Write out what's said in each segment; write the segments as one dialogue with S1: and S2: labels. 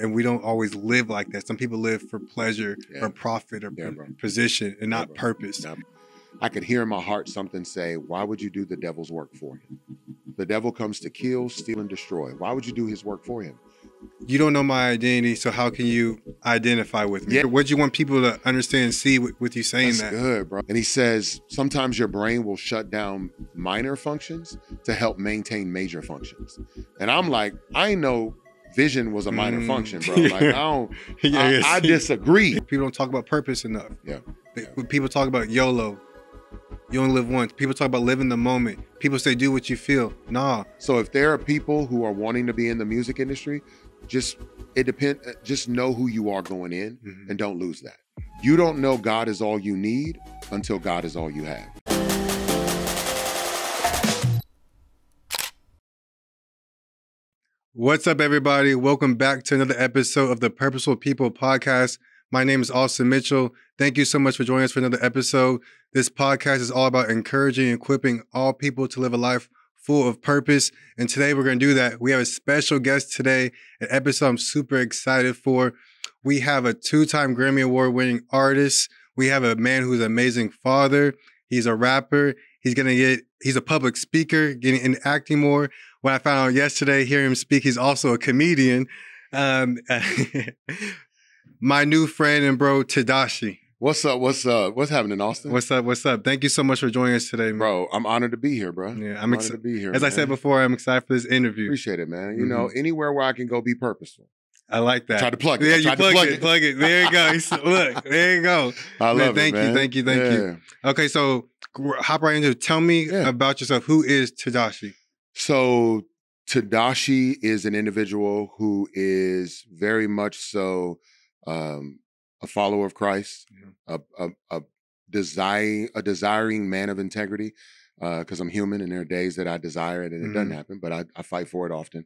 S1: and we don't always live like that. Some people live for pleasure or profit or position and not purpose.
S2: Yeah. I could hear in my heart something say, why would you do the devil's work for him? The devil comes to kill, steal, and destroy. Why would you do his work for him?
S1: You don't know my identity, so how can you identify with me?
S2: Yeah.
S1: What do you want people to understand and see with you saying that?
S2: That's good, bro. And he says, sometimes your brain will shut down minor functions to help maintain major functions. And I'm like, I ain't know vision was a minor function, bro. Like, I disagree.
S1: People don't talk about purpose enough.
S2: Yeah.
S1: People talk about YOLO. You only live once. People talk about living the moment. People say, do what you feel. Nah.
S2: So if there are people who are wanting to be in the music industry, just know who you are going in and don't lose that. You don't know God is all you need until God is all you have.
S1: What's up, everybody? Welcome back to another episode of the Purposeful People podcast. My name is Austin Mitchell. Thank you so much for joining us for another episode. This podcast is all about encouraging and equipping all people to live a life full of purpose. And today we're going to do that. We have a special guest today, an episode I'm super excited for. We have a 2-time Grammy Award winning artist. We have a man who's an amazing father. He's a rapper. He's a public speaker, getting into acting more. When I found out yesterday, hearing him speak, he's also a comedian. My new friend and bro, Tedashii.
S2: What's up? What's happening, Austin?
S1: What's up? Thank you so much for joining us today, man.
S2: Bro, I'm honored to be here, bro.
S1: Yeah,
S2: I'm excited to be here.
S1: As I said before, I'm excited for this interview.
S2: Appreciate it, man. You know, anywhere where I can go be purposeful.
S1: I like that.
S2: Try to plug it.
S1: Yeah, you plug it. There you go. Look, there you go.
S2: I love it, man.
S1: Thank you. Okay, so hop right into it. Tell me about yourself. Who is Tedashii? So
S2: Tedashii is an individual who is very much so a follower of Christ, a desiring man of integrity, because I'm human and there are days that I desire it and it doesn't happen, but I fight for it often.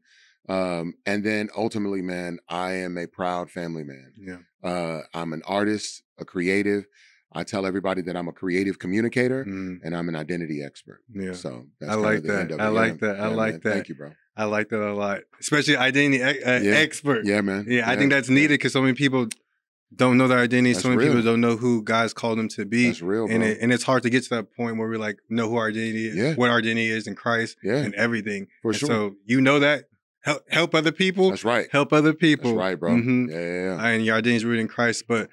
S2: And then ultimately, man, I am a proud family man.
S1: Yeah.
S2: I'm an artist, a creative. I tell everybody that I'm a creative communicator and I'm an identity expert.
S1: Yeah.
S2: So that's
S1: I like that. I like that.
S2: Thank you, bro.
S1: I like that a lot, especially identity expert.
S2: Yeah, man.
S1: Yeah, I think that's needed because so many people don't know their identity. So many people don't know who God's called them to be.
S2: That's real, bro.
S1: And it's hard to get to that point where we like know who our identity is, what our identity is in Christ and everything.
S2: For sure.
S1: So you know that. Help other people.
S2: That's right.
S1: Help other people.
S2: That's right, bro. Yeah.
S1: And your identity is rooted in Christ. But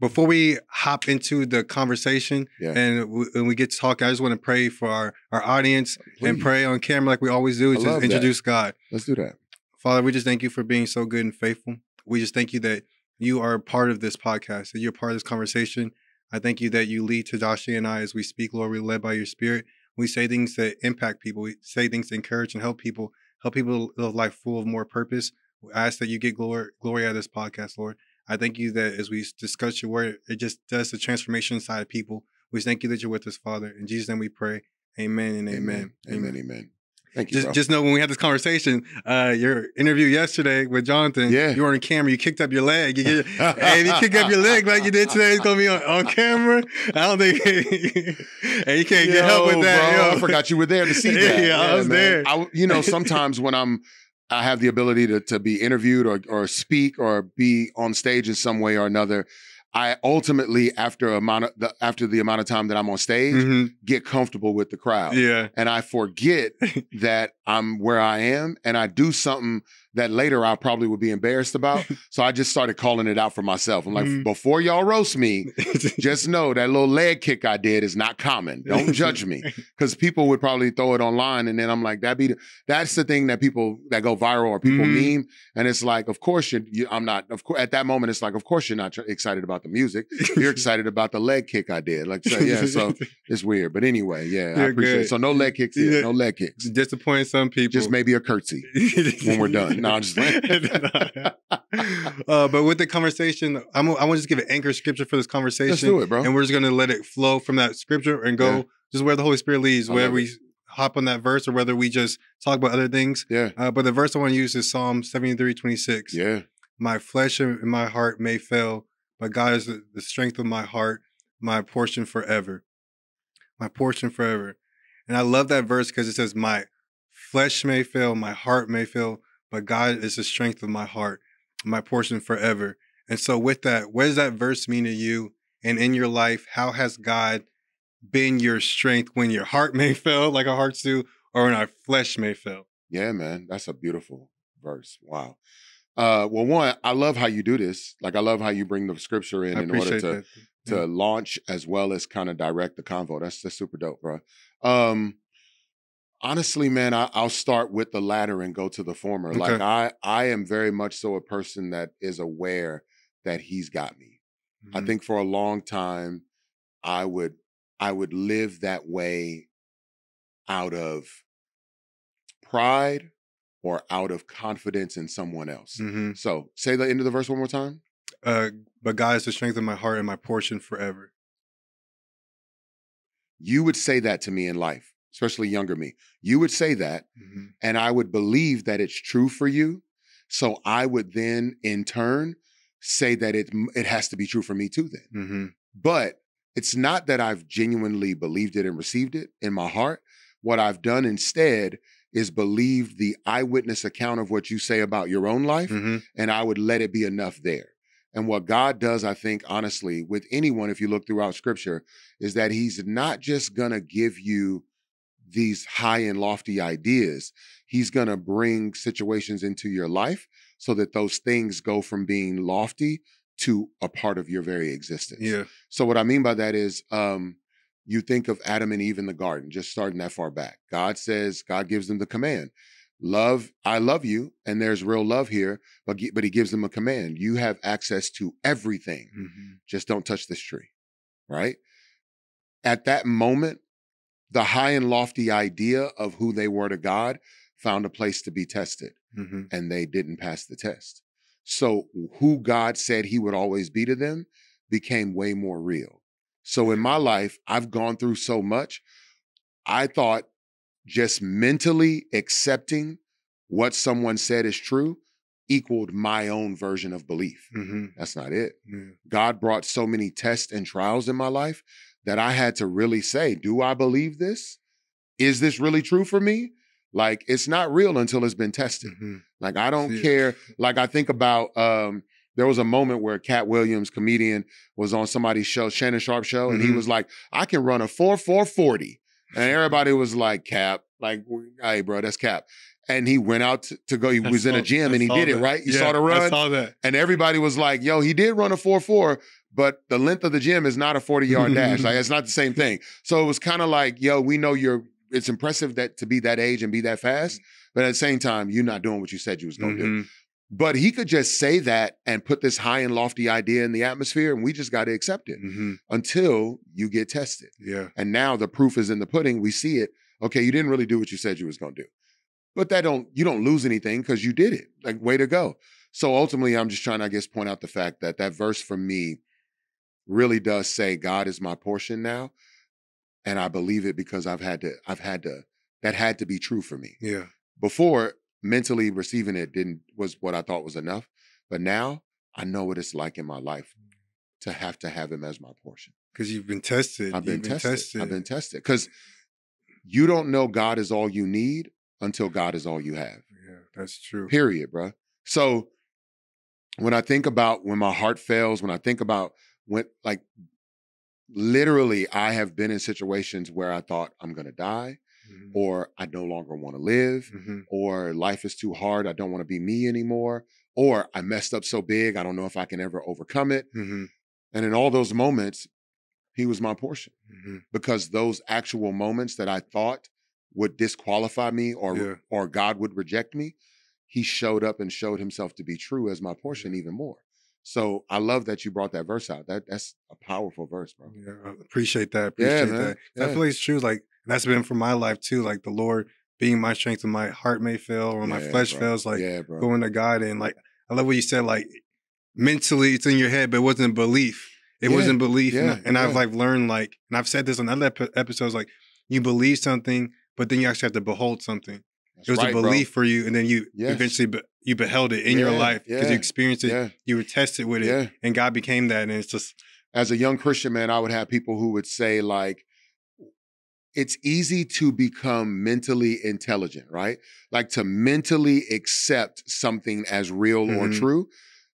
S1: before we hop into the conversation and we get to talk, I just want to pray for our audience and pray on camera like we always do. Just introduce God.
S2: Let's do that.
S1: Father, we just thank you for being so good and faithful. We just thank you that you are a part of this podcast, that you're part of this conversation. I thank you that you lead Tedashii and I as we speak, Lord. We're led by your spirit. We say things that impact people. We say things to encourage and help people live a life full of more purpose. I ask that you get glory out of this podcast, Lord. I thank you that as we discuss your word, it just does the transformation inside of people. We thank you that you're with us, Father. In Jesus' name we pray. Amen and amen.
S2: Amen. Thank you,
S1: just know when we had this conversation, your interview yesterday with Jonathan, you were on camera, you kicked up your leg. Hey, if you kick up your leg like you did today, it's going to be on camera. I don't think, and you can't get help with that.
S2: Bro, I forgot you were there to see that.
S1: Yeah, I was there.
S2: Sometimes when I have the ability to be interviewed or speak or be on stage in some way or another, I ultimately, after the amount of time that I'm on stage, get comfortable with the crowd.
S1: Yeah.
S2: And I forget that I'm where I am and I do something that later I probably would be embarrassed about. So I just started calling it out for myself. I'm like, before y'all roast me, just know that little leg kick I did is not common. Don't judge me. Because people would probably throw it online. And then I'm like, that's the thing that people that go viral or people meme. And it's like, of course, I'm not, of course, at that moment, it's like, of course you're not excited about the music. You're excited about the leg kick I did. Like, so it's weird. But anyway, I appreciate it. So no leg kicks here. No leg kicks.
S1: Disappointing some people.
S2: Just maybe a curtsy when we're done. No, I'm just playing.
S1: But with the conversation, I want to just give an anchor scripture for this conversation. Let's
S2: do it, bro.
S1: And we're just going to let it flow from that scripture and go just where the Holy Spirit leads, whether we hop on that verse or whether we just talk about other things.
S2: Yeah.
S1: But the verse I want to use is Psalm 73:26.
S2: Yeah.
S1: My flesh and my heart may fail, but God is the strength of my heart, my portion forever. My portion forever. And I love that verse because it says, my flesh may fail, my heart may fail, but God is the strength of my heart. my portion forever. And so with that, what does that verse mean to you? And in your life, how has God been your strength when your heart may fail, like our hearts do, or when our flesh may fail?
S2: Yeah, man, that's a beautiful verse. Wow. Well, one, I love how you do this. Like, I love how you bring the scripture in order to launch as well as kind of direct the convo. That's super dope, bro. Honestly, man, I'll start with the latter and go to the former.
S1: Okay.
S2: Like, I am very much so a person that is aware that he's got me. I think for a long time, I would live that way out of pride or out of confidence in someone else. So say the end of the verse one more time.
S1: But God is the strength of my heart and my portion forever.
S2: You would say that to me in life, especially younger me. You would say that, and I would believe that it's true for you. So I would then, in turn, say that it has to be true for me too then. But it's not that I've genuinely believed it and received it in my heart. What I've done instead is believe the eyewitness account of what you say about your own life, and I would let it be enough there. And what God does, I think, honestly, with anyone, if you look throughout scripture, is that he's not just going to give you these high and lofty ideas. He's going to bring situations into your life so that those things go from being lofty to a part of your very existence.
S1: Yeah.
S2: So what I mean by that is, you think of Adam and Eve in the garden, just starting that far back. God gives them the command. I love you, and there's real love here, but he gives them a command. You have access to everything. Just don't touch this tree, right? At that moment, the high and lofty idea of who they were to God found a place to be tested, and they didn't pass the test. So who God said he would always be to them became way more real. So in my life, I've gone through so much. I thought just mentally accepting what someone said is true equaled my own version of belief. That's not it. God brought so many tests and trials in my life that I had to really say, do I believe this? Is this really true for me? Like, it's not real until it's been tested. Like, I don't care. Like, I think about, there was a moment where Cat Williams, comedian, was on somebody's show, Shannon Sharp show, and he was like, I can run a 4.40. And everybody was like, Cap, like, hey, bro, that's Cap. And he went out to go, he was in a gym and he did it, right? You saw the run?
S1: I saw that.
S2: And everybody was like, yo, he did run a 4.4, but the length of the gym is not a 40-yard dash. Like, it's not the same thing. So it was kind of like, yo, we know it's impressive that to be that age and be that fast, but at the same time, you're not doing what you said you was going to do. But he could just say that and put this high and lofty idea in the atmosphere, and we just got to accept it until you get tested.
S1: Yeah.
S2: And now the proof is in the pudding. We see it. Okay, you didn't really do what you said you was going to do. But you don't lose anything because you did it. Like, way to go. So ultimately, I'm just trying to, I guess, point out the fact that that verse for me really does say God is my portion now. And I believe it because that had to be true for me.
S1: Yeah.
S2: Before, mentally receiving it was what I thought was enough. But now I know what it's like in my life to have him as my portion.
S1: Because you've been tested.
S2: I've been tested. Because you don't know God is all you need until God is all you have.
S1: Yeah, that's true.
S2: Period, bro. So when I think about when my heart fails, when I think about literally, I have been in situations where I thought I'm going to die, or I no longer want to live, or life is too hard, I don't want to be me anymore, or I messed up so big, I don't know if I can ever overcome it. And in all those moments, he was my portion. Because those actual moments that I thought would disqualify me or God would reject me, he showed up and showed himself to be true as my portion even more. So I love that you brought that verse out. That's a powerful verse, bro.
S1: Yeah, I appreciate that. Appreciate that. I feel like it's true. Like, that's been for my life too. Like, the Lord being my strength when my heart may fail or my flesh fails, like going to God. And like, I love what you said, like, mentally it's in your head, but it wasn't belief. It wasn't belief. And I've like learned, like, and I've said this on other episodes, like, you believe something, but then you actually have to behold something. It was a belief for you, and then you eventually you beheld it in your life because you experienced it. You were tested with it, and God became that. And it's just,
S2: as a young Christian man, I would have people who would say, like, it's easy to become mentally intelligent, right? Like, to mentally accept something as real or true.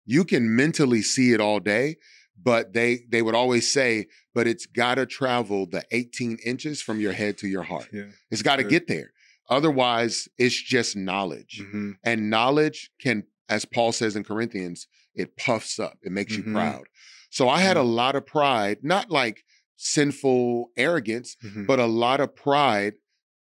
S2: You can mentally see it all day, but they would always say, but it's got to travel the 18 inches from your head to your heart.
S1: Yeah.
S2: It's got to get there. Otherwise, it's just knowledge.
S1: Mm-hmm.
S2: And knowledge can, as Paul says in Corinthians, it puffs up. It makes
S1: Mm-hmm.
S2: you proud. So I had a lot of pride, not like sinful arrogance,
S1: Mm-hmm.
S2: but a lot of pride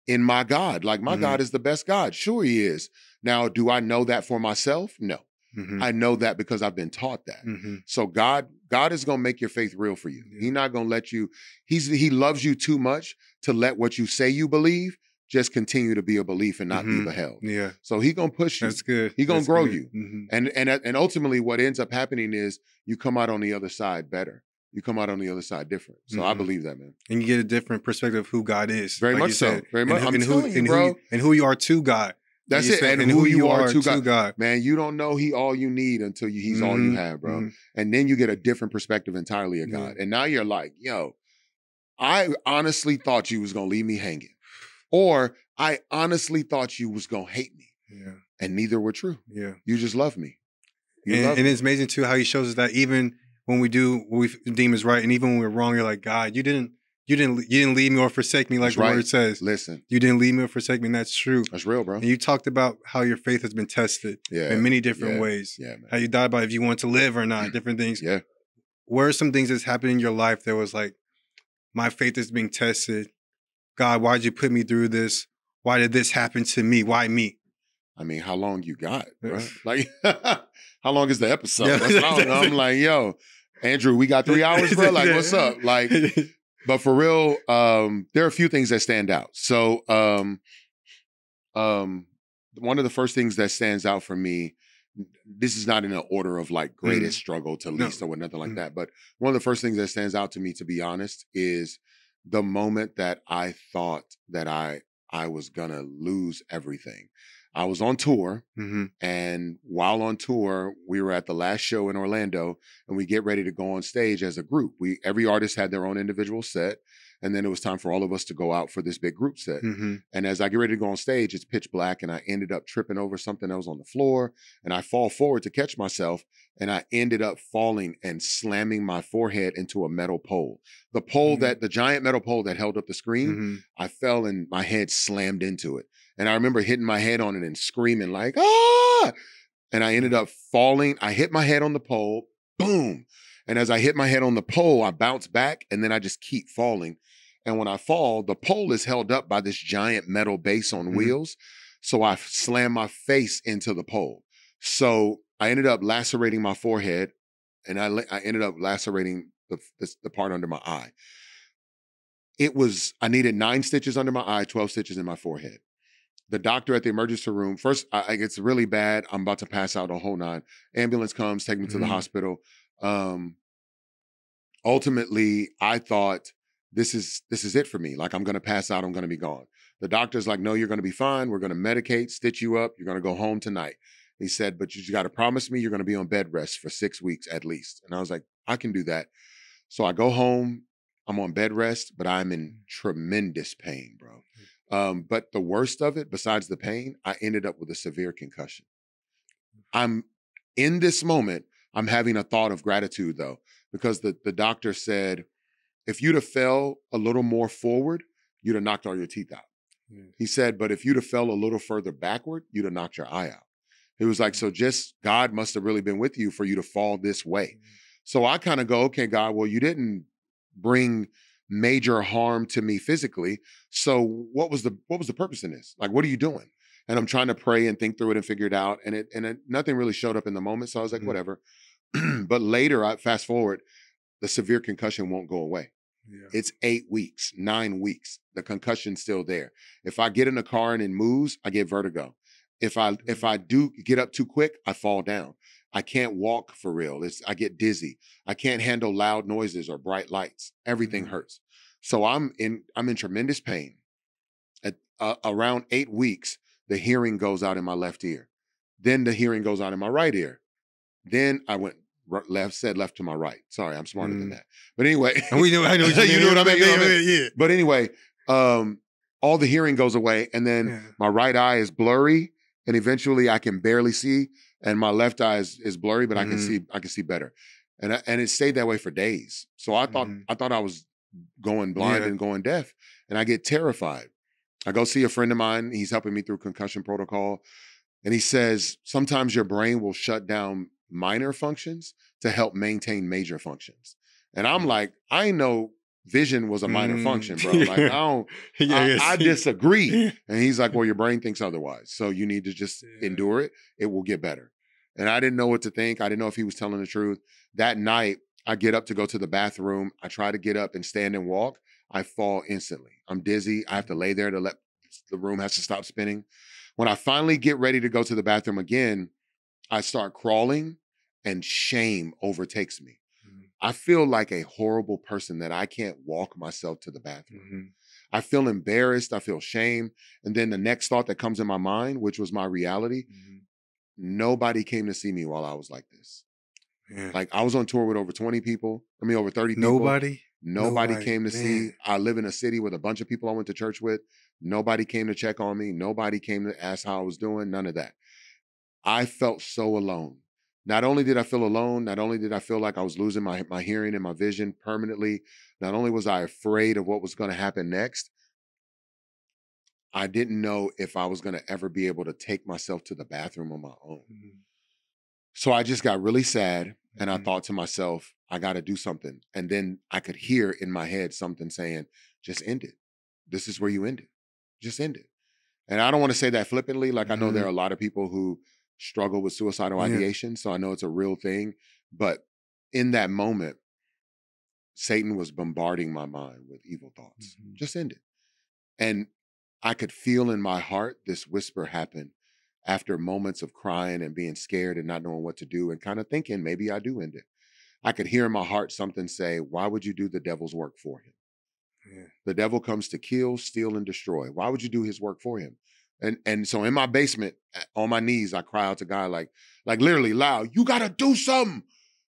S2: in my God. Like, my God is the best God. Sure, he is. Now, do I know that for myself? No.
S1: Mm-hmm.
S2: I know that because I've been taught that.
S1: Mm-hmm.
S2: So God is going to make your faith real for you.
S1: Yeah.
S2: He's not going to let you, he loves you too much to let what you say you believe just continue to be a belief and not be beheld.
S1: Yeah.
S2: So he's going to push you.
S1: That's good.
S2: He's going to grow you.
S1: Mm-hmm.
S2: And ultimately what ends up happening is you come out on the other side better. You come out on the other side different. So I believe that, man.
S1: And you get a different perspective of who God is.
S2: Very
S1: like
S2: much
S1: you
S2: so.
S1: said.
S2: Very much. I'm
S1: and
S2: telling you, bro.
S1: And who you are to God.
S2: That's
S1: Like
S2: it.
S1: said,
S2: And who you are to
S1: God.
S2: God. Man, you don't know he all you need until he's all you have, bro.
S1: Mm-hmm.
S2: And then you get a different perspective entirely of God. And now you're like, yo, I honestly thought you was going to leave me hanging. Or I honestly thought you was going to hate me.
S1: Yeah.
S2: And neither were true.
S1: Yeah.
S2: You just love me.
S1: And it's amazing too how he shows us that even when we do what we deem is right, and even when we're wrong, you're like, God, you didn't leave me or forsake me, like the word says.
S2: Listen,
S1: you didn't leave me or forsake me, and that's true.
S2: That's real, bro.
S1: And you talked about how your faith has been tested in many different ways.
S2: Yeah, man.
S1: How you thought about if you want to live or not, different things.
S2: Yeah.
S1: Where are some things that's happened in your life that was like, my faith is being tested? God, why'd you put me through this? Why did this happen to me? Why me?
S2: I mean, how long you got, bro? Like, how long is the episode? That's what I'm like, yo, Andrew, we got 3 hours, bro? Like, what's up? Like, but for real, there are a few things that stand out. So one of the first things that stands out for me, this is not in an order of like greatest struggle to least or nothing like that, but one of the first things that stands out to me, to be honest, is the moment that I thought that I was gonna lose everything. I was on tour, and while on tour, we were at the last show in Orlando, and we get ready to go on stage as a group. Every artist had their own individual set, and then it was time for all of us to go out for this big group set. And as I get ready to go on stage, it's pitch black, and I ended up tripping over something that was on the floor, and I fall forward to catch myself, and I ended up falling and slamming my forehead into a metal pole. The pole the giant metal pole that held up the screen, I fell and my head slammed into it. And I remember hitting my head on it and screaming like, ah! And I ended up falling. I hit my head on the pole, boom. And as I hit my head on the pole, I bounce back, and then I just keep falling. And when I fall, the pole is held up by this giant metal base on wheels. So I slammed my face into the pole. So I ended up lacerating my forehead, and I ended up lacerating the part under my eye. I needed 9 stitches under my eye, 12 stitches in my forehead. The doctor at the emergency room, first, it's really bad. I'm about to pass out, a whole 9. Ambulance comes, take me to the hospital. Ultimately, I thought, this is it for me. Like, I'm going to pass out. I'm going to be gone. The doctor's like, no, you're going to be fine. We're going to medicate, stitch you up. You're going to go home tonight. He said, but you got to promise me you're going to be on bed rest for 6 weeks at least. And I was like, I can do that. So I go home. I'm on bed rest, but I'm in tremendous pain, bro. But the worst of it, besides the pain, I ended up with a severe concussion. In this moment, I'm having a thought of gratitude, though, because the doctor said, if you'd have fell a little more forward, you'd have knocked all your teeth out. He said, but if you'd have fell a little further backward, you'd have knocked your eye out. He was like, so just God must have really been with you for you to fall this way. So I kind of go, okay, God, well, you didn't bring major harm to me physically. So what was the purpose in this? Like, what are you doing? And I'm trying to pray and think through it and figure it out. And nothing really showed up in the moment. So I was like, whatever. But later, I fast forward, the severe concussion won't go away. Yeah. It's 8 weeks, 9 weeks. The concussion's still there. If I get in a car and it moves, I get vertigo. If I do get up too quick, I fall down. I can't walk for real. I get dizzy. I can't handle loud noises or bright lights. Everything hurts. So I'm in tremendous pain. At around 8 weeks, the hearing goes out in my left ear. Then the hearing goes out in my right ear. Then I went left to my right. Sorry, I'm smarter than that. But anyway,
S1: I know what you
S2: know what I mean.
S1: Yeah.
S2: But anyway, all the hearing goes away, and then my right eye is blurry, and eventually I can barely see. and my left eye is blurry, but I can see better. And it stayed that way for days. So I thought I was going blind and going deaf, and I get terrified. I go see a friend of mine. He's helping me through concussion protocol. And he says, sometimes your brain will shut down minor functions to help maintain major functions. And I'm like, I know vision was a minor function, bro. Like, I disagree. And he's like, well, your brain thinks otherwise. So you need to just endure it. It will get better. And I didn't know what to think. I didn't know if he was telling the truth. That night, I get up to go to the bathroom. I try to get up and stand and walk. I fall instantly. I'm dizzy. I have to lay there to let the room has to stop spinning. When I finally get ready to go to the bathroom again, I start crawling and shame overtakes me. I feel like a horrible person that I can't walk myself to the bathroom. I feel embarrassed. I feel shame. And then the next thought that comes in my mind, which was my reality, nobody came to see me while I was like this. Yeah. Like I was on tour with over 20 people. Over 30 people. Nobody came to see. I live in a city with a bunch of people I went to church with. Nobody came to check on me. Nobody came to ask how I was doing. None of that. I felt so alone. Not only did I feel alone, not only did I feel like I was losing my hearing and my vision permanently, not only was I afraid of what was going to happen next, I didn't know if I was going to ever be able to take myself to the bathroom on my own. So I just got really sad, and I thought to myself, I got to do something. And then I could hear in my head something saying, just end it. This is where you end it. Just end it. And I don't want to say that flippantly. Like I know there are a lot of people who struggle with suicidal ideation, so I know it's a real thing. But in that moment, Satan was bombarding my mind with evil thoughts. Just end it. And I could feel in my heart this whisper happen after moments of crying and being scared and not knowing what to do and kind of thinking maybe I do end it. I could hear in my heart something say, why would you do the devil's work for him? The devil comes to kill, steal, and destroy. Why would you do his work for him? And so in my basement, on my knees, I cry out to God like literally loud, you got to do something.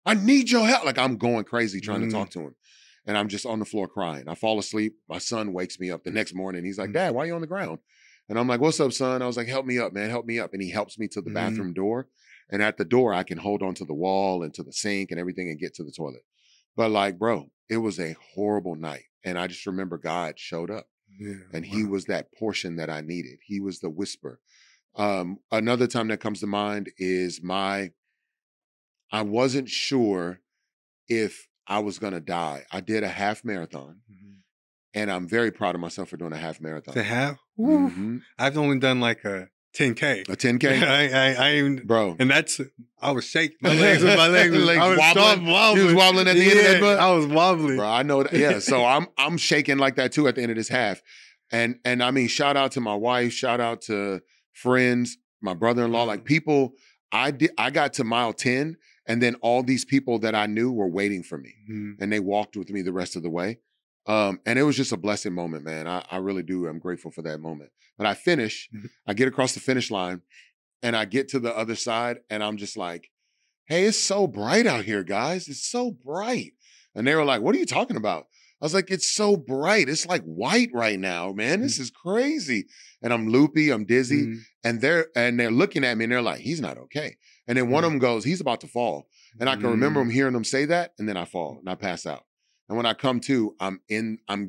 S2: I need your help. Like I'm going crazy trying to talk to him. And I'm just on the floor crying. I fall asleep. My son wakes me up the next morning. He's like, Dad, why are you on the ground? And I'm like, what's up, son? I was like, help me up, man. Help me up. And he helps me to the bathroom door. And at the door, I can hold on to the wall and to the sink and everything and get to the toilet. But like, bro, it was a horrible night. And I just remember God showed up. And he was that portion that I needed. He was the whisper. Another time that comes to mind is I wasn't sure if I was going to die. I did a half marathon. And I'm very proud of myself for doing a half marathon.
S1: The half? I've only done like a 10K.
S2: A 10K?
S1: I even,
S2: bro.
S1: And I was shaking. My legs was
S2: I was wobbling. You was wobbling at the end of that, bro?
S1: I was wobbling.
S2: Bro, I know that. Yeah, so I'm shaking like that too at the end of this half. And I mean, shout out to my wife, shout out to friends, my brother-in-law, like people, I got to mile 10 and then all these people that I knew were waiting for me and they walked with me the rest of the way. And it was just a blessed moment, man. I really do. I'm grateful for that moment. But I finish, I get across the finish line and I get to the other side and I'm just like, hey, it's so bright out here, guys. It's so bright. And they were like, what are you talking about? I was like, it's so bright. It's like white right now, man. This is crazy. And I'm loopy, I'm dizzy. And they're looking at me and they're like, he's not okay. And then one of them goes, he's about to fall. And I can remember them hearing them say that. And then I fall and I pass out. And when I come to, I'm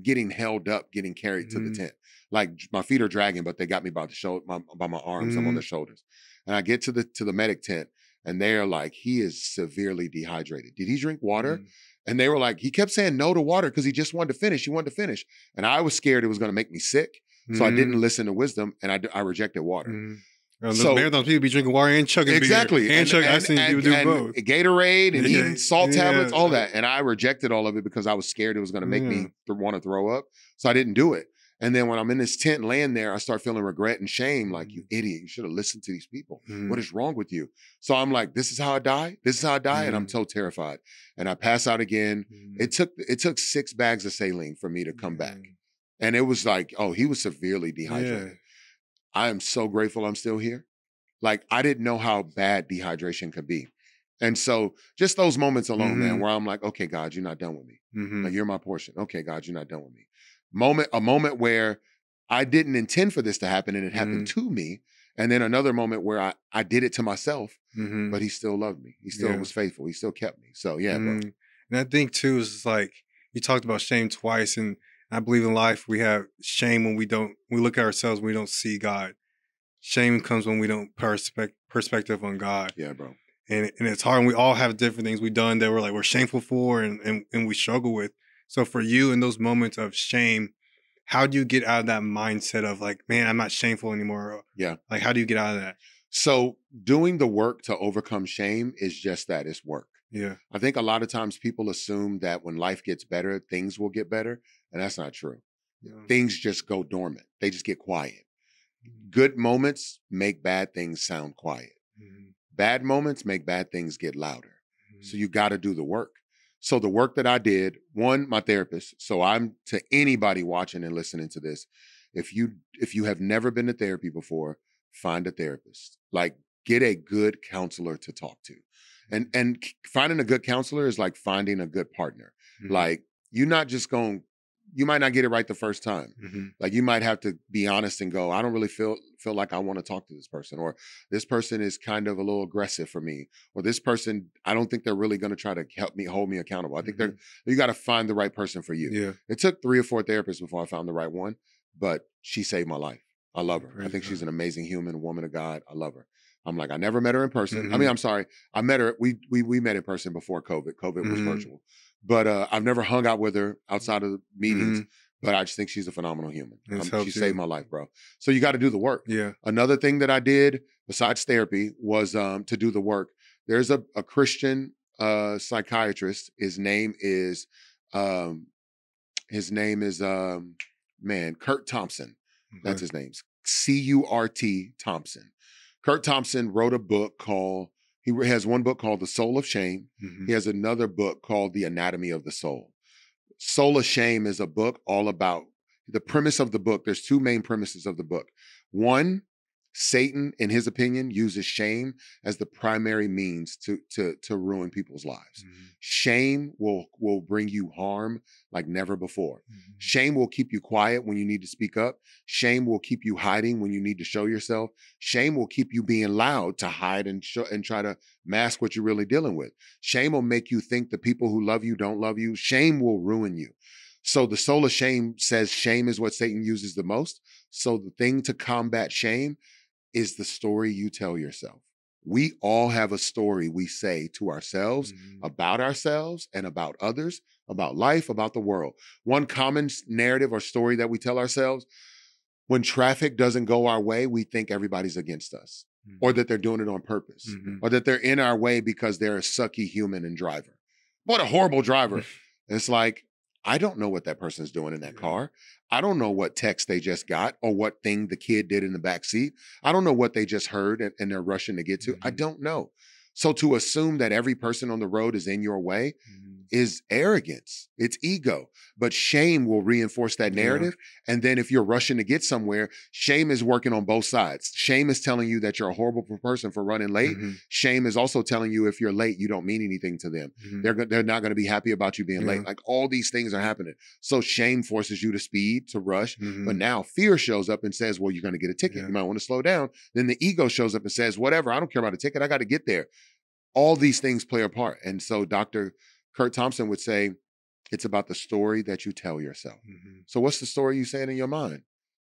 S2: getting held up, getting carried to the tent. Like my feet are dragging, but they got me by the shoulder, by my arms. I'm on their shoulders. And I get to the medic tent and they're like, he is severely dehydrated. Did he drink water? And they were like, he kept saying no to water because he just wanted to finish. He wanted to finish. And I was scared it was going to make me sick. So I didn't listen to wisdom and I rejected water.
S1: So marathons, people be drinking water and chugging
S2: exactly.
S1: beer. I've seen people do both.
S2: Gatorade and eating salt tablets, all that. And I rejected all of it because I was scared it was going to make me want to throw up. So I didn't do it. And then when I'm in this tent laying there, I start feeling regret and shame. Like, you idiot, you should have listened to these people. What is wrong with you? So I'm like, this is how I die? This is how I die? And I'm so terrified. And I pass out again. It took 6 bags of saline for me to come back. And it was like, oh, he was severely dehydrated. I am so grateful I'm still here. Like, I didn't know how bad dehydration could be. And so just those moments alone, man, where I'm like, okay, God, you're not done with me. Like, you're my portion. Okay, God, you're not done with me. A moment where I didn't intend for this to happen and it happened to me. And then another moment where I did it to myself but he still loved me. He still was faithful. He still kept me. So yeah, bro.
S1: And I think too is like you talked about shame twice, and I believe in life we have shame when we look at ourselves when we don't see God. Shame comes when we don't perspective on God.
S2: Yeah, bro.
S1: And it's hard, and we all have different things we've done that we're shameful for and we struggle with. So for you in those moments of shame, how do you get out of that mindset of like, man, I'm not shameful anymore?
S2: Yeah.
S1: Like, how do you get out of that?
S2: So doing the work to overcome shame is just that, it's work.
S1: Yeah.
S2: I think a lot of times people assume that when life gets better, things will get better. And that's not true.
S1: Yeah.
S2: Things just go dormant. They just get quiet. Good moments make bad things sound quiet. Bad moments make bad things get louder. So you got to do the work. So the work that I did, one, my therapist. So I'm to anybody watching and listening to this. If you have never been to therapy before, find a therapist. Like, get a good counselor to talk to. And finding a good counselor is like finding a good partner. Like, you're not just going, you might not get it right the first time. Like, you might have to be honest and go, I don't really feel like I want to talk to this person, or this person is kind of a little aggressive for me, or this person, I don't think they're really going to try to help me, hold me accountable. I think you got to find the right person for you.
S1: Yeah.
S2: It took 3 or 4 therapists before I found the right one, but she saved my life. I love her. I think she's an amazing human, woman of God. I love her. I'm like, I never met her in person. I mean, I'm sorry. I met her. We met in person before COVID. COVID was virtual. But I've never hung out with her outside of the meetings. But I just think she's a phenomenal human. She saved my life, bro. So you got to do the work.
S1: Yeah.
S2: Another thing that I did besides therapy was to do the work. There's a Christian psychiatrist. His name is Kurt Thompson. That's his name. C-U-R-T Thompson. Kurt Thompson wrote a book called, he has one book called The Soul of Shame. He has another book called The Anatomy of the Soul. Soul of Shame is a book all about the premise of the book. There's 2 main premises of the book. One, Satan, in his opinion, uses shame as the primary means to ruin people's lives. Shame will bring you harm like never before. Shame will keep you quiet when you need to speak up. Shame will keep you hiding when you need to show yourself. Shame will keep you being loud to hide and try to mask what you're really dealing with. Shame will make you think the people who love you don't love you. Shame will ruin you. So the Soul of Shame says shame is what Satan uses the most. So the thing to combat shame is the story you tell yourself. We all have a story we say to ourselves about ourselves and about others, about life, about the world. One common narrative or story that we tell ourselves, when traffic doesn't go our way, we think everybody's against us, or that they're doing it on purpose, or that they're in our way because they're a sucky human and driver. What a horrible driver. It's like, I don't know what that person's doing in that car. I don't know what text they just got or what thing the kid did in the back seat. I don't know what they just heard and they're rushing to get to. I don't know. So to assume that every person on the road is in your way is arrogance. It's ego. But shame will reinforce that narrative. And then if you're rushing to get somewhere, shame is working on both sides. Shame is telling you that you're a horrible person for running late. Shame is also telling you if you're late, you don't mean anything to them. They're not going to be happy about you being late. Like, all these things are happening. So shame forces you to speed, to rush. But now fear shows up and says, well, you're going to get a ticket. You might want to slow down. Then the ego shows up and says, whatever, I don't care about a ticket. I got to get there. All these things play a part. And so Dr. Kurt Thompson would say, it's about the story that you tell yourself. So what's the story you saying in your mind?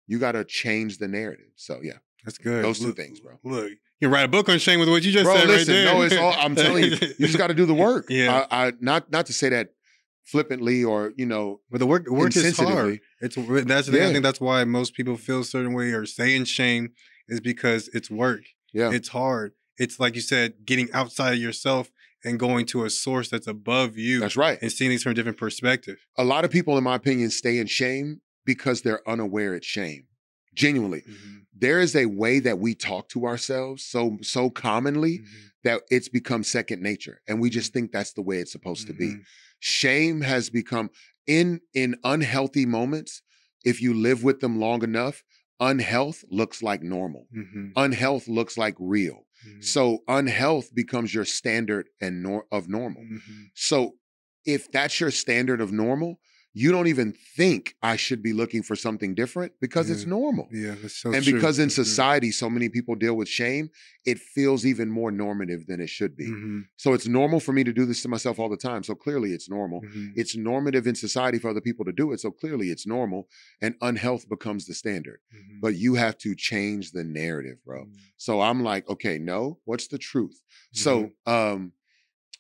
S2: You got to change the narrative. So yeah,
S1: that's good.
S2: Those 2 things, bro.
S1: Look, you can write a book on shame with what you just said
S2: listen,
S1: right there.
S2: No, it's all, I'm telling you, you just got to do the work.
S1: Yeah.
S2: Not to say that flippantly or,
S1: but the work is hard. That's the thing. I think that's why most people feel a certain way or stay in shame, is because it's work.
S2: Yeah.
S1: It's hard. It's like you said, getting outside of yourself and going to a source that's above you.
S2: That's right.
S1: And seeing things from a different perspective.
S2: A lot of people, in my opinion, stay in shame because they're unaware it's shame. Genuinely. There is a way that we talk to ourselves so commonly that it's become second nature. And we just think that's the way it's supposed to be. Shame has become, in unhealthy moments, if you live with them long enough, unhealth looks like normal. Unhealth looks like real. So unhealth becomes your standard of normal. So if that's your standard of normal, you don't even think I should be looking for something different because it's normal.
S1: Yeah, that's so
S2: and
S1: true.
S2: because in society, so many people deal with shame, it feels even more normative than it should be. So it's normal for me to do this to myself all the time. So clearly it's normal. It's normative in society for other people to do it. So clearly it's normal, and unhealth becomes the standard. But you have to change the narrative, bro. So I'm like, okay, no, what's the truth? So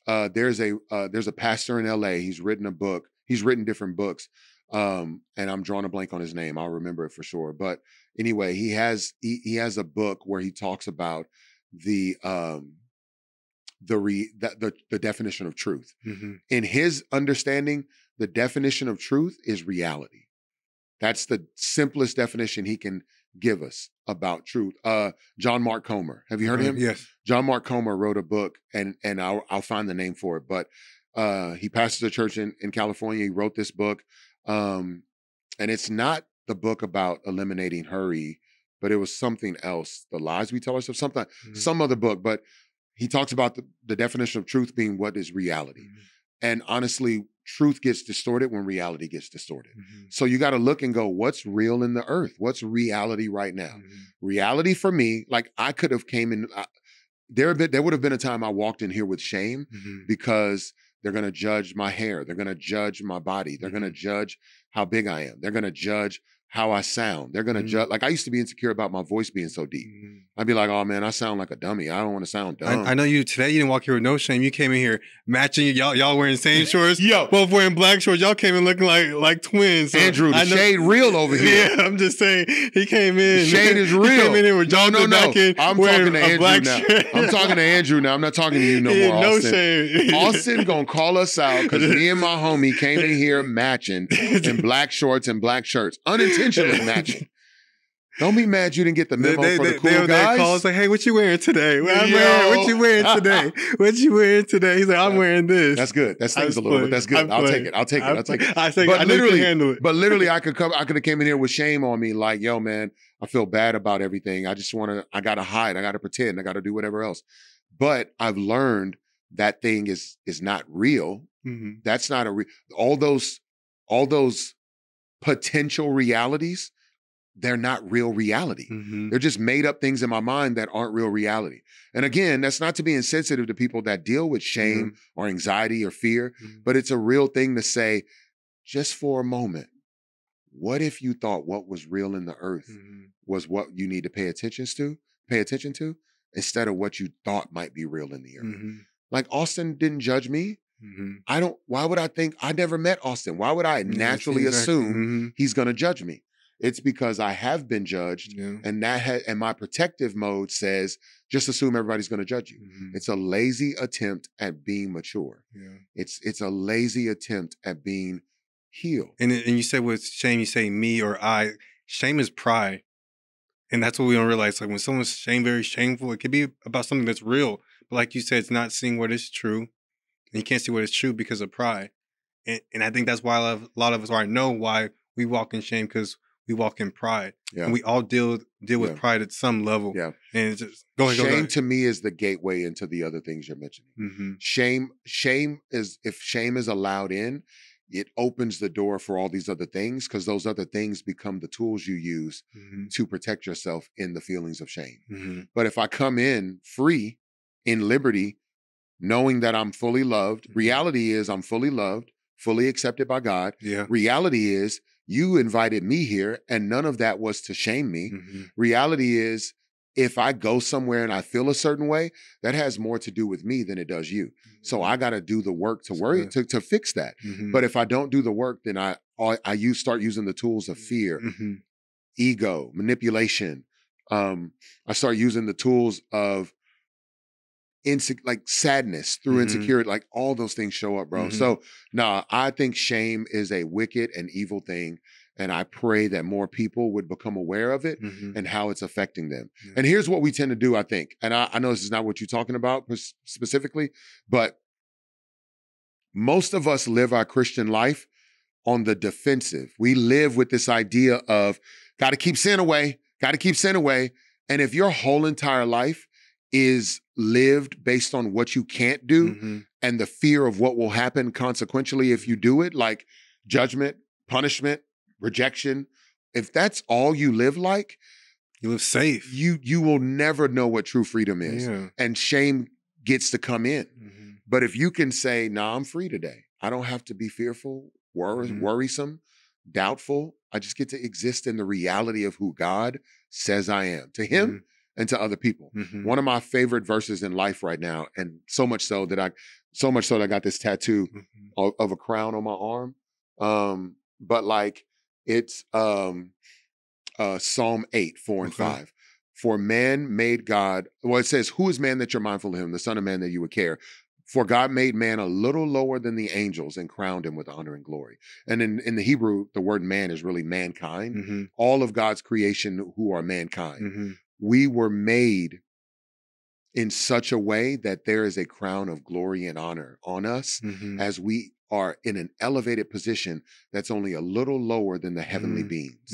S2: there's a pastor in LA. He's written a book. He's written different books. And I'm drawing a blank on his name. I'll remember it for sure. But anyway, he has a book where he talks about the definition of truth. In his understanding, the definition of truth is reality. That's the simplest definition he can give us about truth. John Mark Comer. Have you heard of him?
S1: Yes.
S2: John Mark Comer wrote a book, and I'll find the name for it, but he pastors a church in California. He wrote this book. And it's not the book about eliminating hurry, but it was something else. The lies we tell ourselves, some other book, but he talks about the definition of truth being what is reality. And honestly, truth gets distorted when reality gets distorted. So you got to look and go, what's real in the earth? What's reality right now? Reality for me, like I could have came in, there would have been a time I walked in here with shame because they're going to judge my hair. They're going to judge my body. They're going to judge how big I am. They're going to judge how I sound. They're going to judge. Like I used to be insecure about my voice being so deep. I'd be like, oh man, I sound like a dummy. I don't want to sound dumb.
S1: I know you today. You didn't walk here with no shame. You came in here matching. Y'all wearing the same shorts.
S2: Yo,
S1: both wearing black shorts. Y'all came in looking like twins. So
S2: Andrew, the shade real over here.
S1: Yeah, I'm just saying. He came in.
S2: The shade is real.
S1: He came in here with John
S2: no.
S1: I'm
S2: talking to Andrew now. I'm talking to Andrew now. I'm not talking to you no more,
S1: no
S2: Austin.
S1: shame.
S2: Austin gonna call us out because me and my homie came in here matching in black shorts and black shirts, unintentionally matching. Don't be mad you didn't get the memo for the cool guys.
S1: They call us like, hey, what you wearing today? What you wearing today? What you wearing today? He's like, I'm wearing this.
S2: That's good. That stings a little bit. That's good. I'll take it.
S1: But
S2: literally, I could have came in here with shame on me, like, yo, man, I feel bad about everything. I gotta hide. I gotta pretend. I gotta do whatever else. But I've learned that thing is not real. That's not all those potential realities. They're not real reality. They're just made up things in my mind that aren't real reality. And again, that's not to be insensitive to people that deal with shame or anxiety or fear, but it's a real thing to say, just for a moment, what if you thought what was real in the earth was what you need to pay attention to, instead of what you thought might be real in the earth? Like Austin didn't judge me. Why would I think I never met Austin? Why would I naturally assume he's going to judge me? It's because I have been judged, and and my protective mode says, just assume everybody's going to judge you. It's a lazy attempt at being mature. It's a lazy attempt at being healed.
S1: And you say with shame, you say me or I. Shame is pride. And that's what we don't realize. Like when someone's very shameful, it could be about something that's real. But like you said, it's not seeing what is true. And you can't see what is true because of pride. And I think that's why a lot of us, or I know why we walk in shame, because we walk in pride. And we all deal with pride at some level. And it's just, go ahead.
S2: Shame to me is the gateway into the other things you're mentioning. Shame is, if shame is allowed in, it opens the door for all these other things, because those other things become the tools you use to protect yourself in the feelings of shame. But if I come in free, in liberty, knowing that I'm fully loved, reality is I'm fully loved, fully accepted by God. Reality is you invited me here, and none of that was to shame me. Reality is, if I go somewhere and I feel a certain way, that has more to do with me than it does you. So I got to do the work to fix that. But if I don't do the work, then I start using the tools of fear, ego, manipulation. I start using the tools of like sadness through insecurity, like all those things show up, bro. So I think shame is a wicked and evil thing. And I pray that more people would become aware of it and how it's affecting them. And here's what we tend to do, I think. And I know this is not what you're talking about specifically, but most of us live our Christian life on the defensive. We live with this idea of got to keep sin away, got to keep sin away. And if your whole entire life is lived based on what you can't do and the fear of what will happen consequentially if you do it, like judgment, punishment, rejection, if that's all you live like,
S1: you live safe.
S2: You will never know what true freedom is.
S1: Yeah.
S2: And shame gets to come in.
S1: Mm-hmm.
S2: But if you can say, nah, I'm free today. I don't have to be fearful, worrisome, doubtful. I just get to exist in the reality of who God says I am, to him and to other people. One of my favorite verses in life right now, and so much so that I got this tattoo of a crown on my arm. But like it's Psalm 8, 4 and 5. For man made God, well, it says, who is man that you're mindful of him, the son of man that you would care? For God made man a little lower than the angels and crowned him with honor and glory. And in the Hebrew, the word man is really mankind. All of God's creation who are mankind. We were made in such a way that there is a crown of glory and honor on us as we are in an elevated position that's only a little lower than the heavenly beings.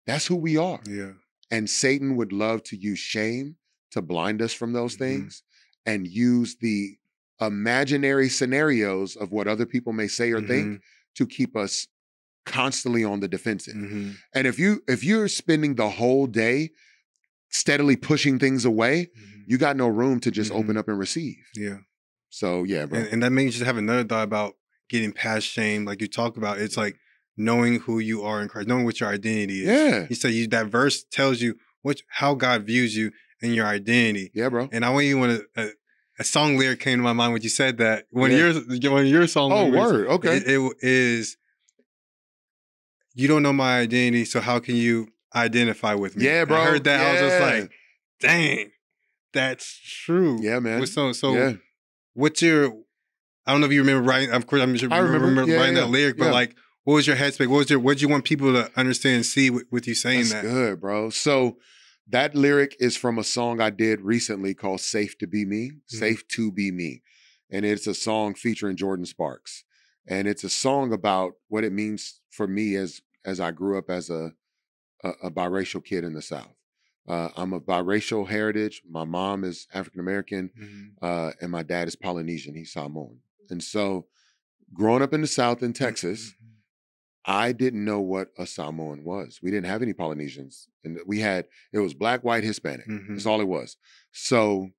S2: That's who we are.
S1: Yeah.
S2: And Satan would love to use shame to blind us from those things and use the imaginary scenarios of what other people may say or think to keep us constantly on the defensive. And if you're spending the whole day steadily pushing things away, you got no room to just open up and receive.
S1: Yeah.
S2: So yeah, bro.
S1: And that makes you just have another thought about getting past shame, like you talk about. It's like knowing who you are in Christ, knowing what your identity is.
S2: Yeah.
S1: You say that verse tells you how God views you and your identity.
S2: Yeah, bro.
S1: And I want you a song lyric came to my mind when you said that. One of your song lyrics.
S2: Oh, word. Okay.
S1: It is, you don't know my identity, so how can you identify with me?
S2: Yeah, bro.
S1: I heard that. I was just like, dang, that's true.
S2: Yeah, man.
S1: So what's your, I don't know if you remember writing, of course, I remember writing that lyric, but like, what was your headspace? What did you want people to understand and see with you saying that?
S2: That's good, bro. So that lyric is from a song I did recently called Safe to Be Me, Safe to Be Me. And it's a song featuring Jordan Sparks. And it's a song about what it means for me as I grew up as a biracial kid in the South. I'm a biracial heritage. My mom is African-American, and my dad is Polynesian. He's Samoan. And so growing up in the South in Texas, I didn't know what a Samoan was. We didn't have any Polynesians. And it was black, white, Hispanic. That's all it was. So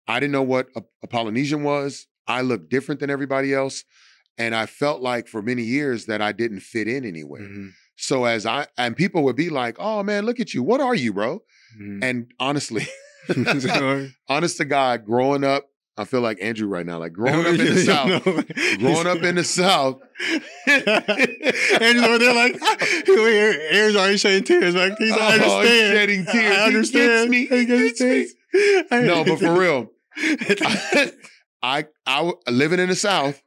S2: I didn't know what a Polynesian was. I looked different than everybody else. And I felt like for many years that I didn't fit in anywhere. So and people would be like, oh man, look at you. What are you, bro? And honestly, honest to God, growing up, I feel like Andrew right now, like growing up in the South,
S1: Andrew's over there like, Aaron's already shedding tears. Like, I understand.
S2: He's shedding tears.
S1: I understand.
S2: He gets me. No, but for real, I living in the South,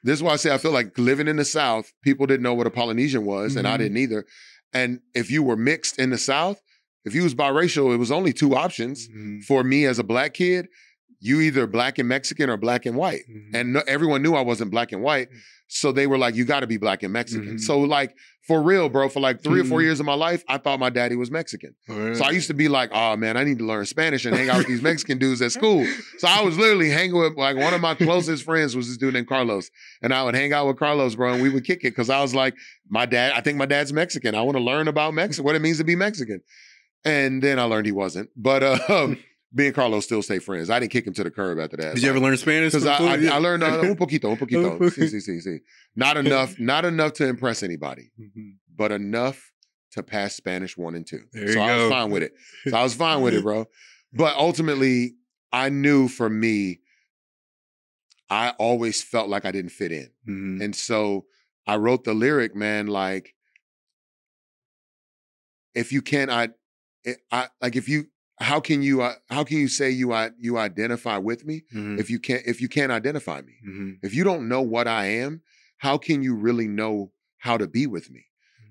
S2: this is why I say I feel like living in the South, people didn't know what a Polynesian was, and I didn't either. And if you were mixed in the South, if you was biracial, it was only two options for me as a black kid. You either black and Mexican or black and white. And everyone knew I wasn't black and white. So they were like, you got to be black and Mexican. So like, for real, bro, for like 3 or 4 years of my life, I thought my daddy was Mexican. So I used to be like, oh man, I need to learn Spanish and hang out with these Mexican dudes at school. So I was literally hanging with, like, one of my closest friends was this dude named Carlos. And I would hang out with Carlos, bro, and we would kick it. Cause I was like, I think my dad's Mexican. I want to learn about Mexico, what it means to be Mexican. And then I learned he wasn't. But me and Carlos still stay friends. I didn't kick him to the curb after that.
S1: Did you ever learn Spanish?
S2: Because I learned un poquito. Sí. Not enough to impress anybody, but enough to pass Spanish 1 and 2. So I was fine with it. Bro. But ultimately, I knew for me, I always felt like I didn't fit in. And so I wrote the lyric, man, like, if you can't, how can you say you identify with me if you can't identify me? If you don't know what I am, how can you really know how to be with me?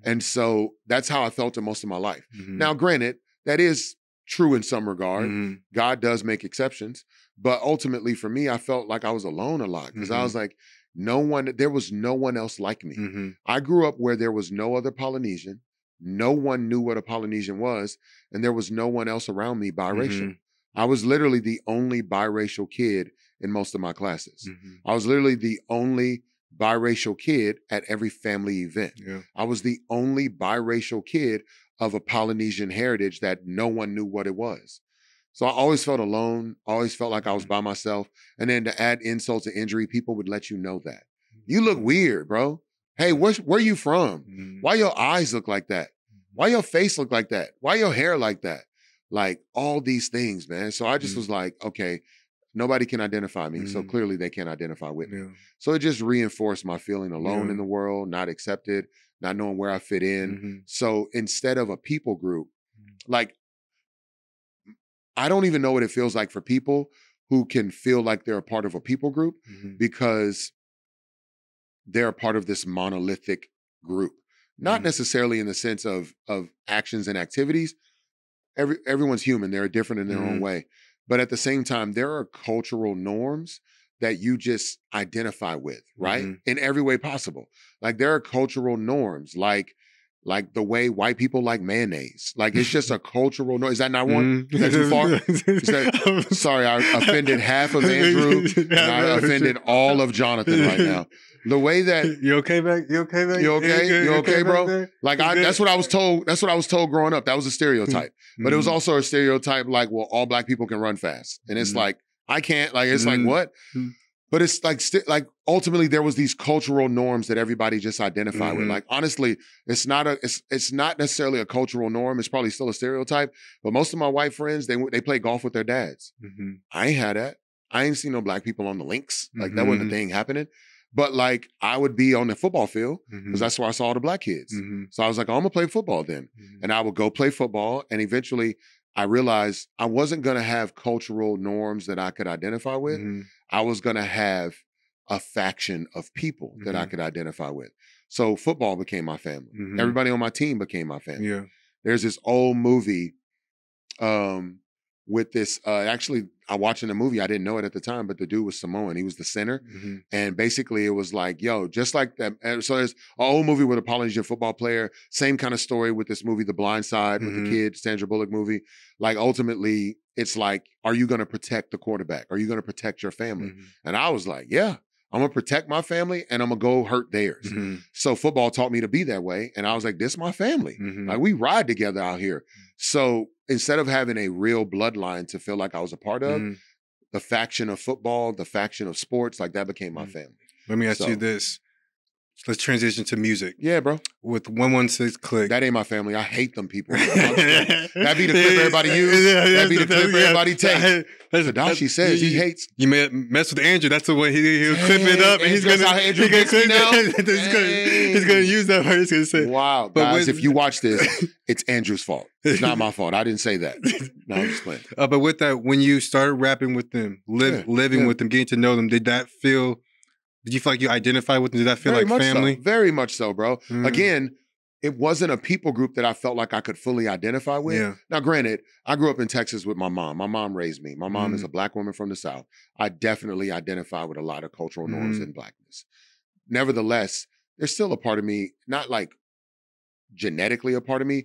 S2: And so that's how I felt in most of my life. Now, granted, that is true in some regard. God does make exceptions, but ultimately for me, I felt like I was alone a lot because I was like, there was no one else like me. I grew up where there was no other Polynesian. No one knew what a Polynesian was, and there was no one else around me biracial. I was literally the only biracial kid in most of my classes. I was literally the only biracial kid at every family event.
S1: Yeah.
S2: I was the only biracial kid of a Polynesian heritage that no one knew what it was. So I always felt alone, always felt like I was by myself. And then to add insult to injury, people would let you know that. You look weird, bro. Hey, where you from? Why your eyes look like that? Why your face look like that? Why your hair like that? Like all these things, man. So I just was like, okay, nobody can identify me. So clearly they can't identify with me. So it just reinforced my feeling alone in the world, not accepted, not knowing where I fit in. So instead of a people group, like, I don't even know what it feels like for people who can feel like they're a part of a people group because they're a part of this monolithic group. Not necessarily in the sense of actions and activities. Everyone's human. They're different in their own way. But at the same time, there are cultural norms that you just identify with, right? In every way possible. Like there are cultural norms, like the way white people like mayonnaise. Like it's just a cultural norm. Is that not one? Is that too far? Sorry, I offended half of Andrew and I offended all of Jonathan right now. The way that
S1: you okay, back? You okay, back?
S2: You okay? You okay, bro? Like that's what I was told. That's what I was told growing up. That was a stereotype. But it was also a stereotype like, well, all black people can run fast. And it's like, I can't. Like, it's like, what? But it's like ultimately there was these cultural norms that everybody just identified with. Like, honestly, it's not necessarily a cultural norm. It's probably still a stereotype. But most of my white friends, they play golf with their dads. I ain't had that. I ain't seen no black people on the links. Like that wasn't a thing happening. But like I would be on the football field because that's where I saw all the black kids. So I was like, oh, I'm gonna play football then. And I would go play football. And eventually I realized I wasn't gonna have cultural norms that I could identify with. I was gonna have a faction of people that I could identify with. So football became my family. Everybody on my team became my family.
S1: Yeah.
S2: There's this old movie with this, actually, I watching the movie, I didn't know it at the time, but the dude was Samoan. He was the center. And basically it was like, yo, just like that. And so there's an old movie with a Polynesian football player, same kind of story with this movie, The Blind Side, with the kid, Sandra Bullock movie. Like ultimately, it's like, are you going to protect the quarterback? Are you going to protect your family? And I was like, yeah, I'm going to protect my family and I'm going to go hurt theirs. So football taught me to be that way. And I was like, this is my family. Like we ride together out here. So instead of having a real bloodline to feel like I was a part of, the faction of football, the faction of sports, like that became my family.
S1: Let me ask you this. Let's transition to music.
S2: Yeah, bro.
S1: With 116 Click.
S2: That ain't my family. I hate them people. That'd be the clip everybody use. That'd be the clip everybody take. Tedashii says he hates.
S1: You may mess with Andrew. That's the way he'll clip it up, and he's gonna use that word. He's gonna say,
S2: "Wow, guys, if you watch this, it's Andrew's fault. It's not my fault. I didn't say that. No, I'm just playing."
S1: But with that, when you started rapping with them, living with them, getting to know them, did you feel like you identify with them? Did that feel like family?
S2: So. Very much so, bro. Again, it wasn't a people group that I felt like I could fully identify with. Now, granted, I grew up in Texas with my mom. My mom raised me. My mom is a black woman from the South. I definitely identify with a lot of cultural norms in blackness. Nevertheless, there's still a part of me, not like genetically a part of me,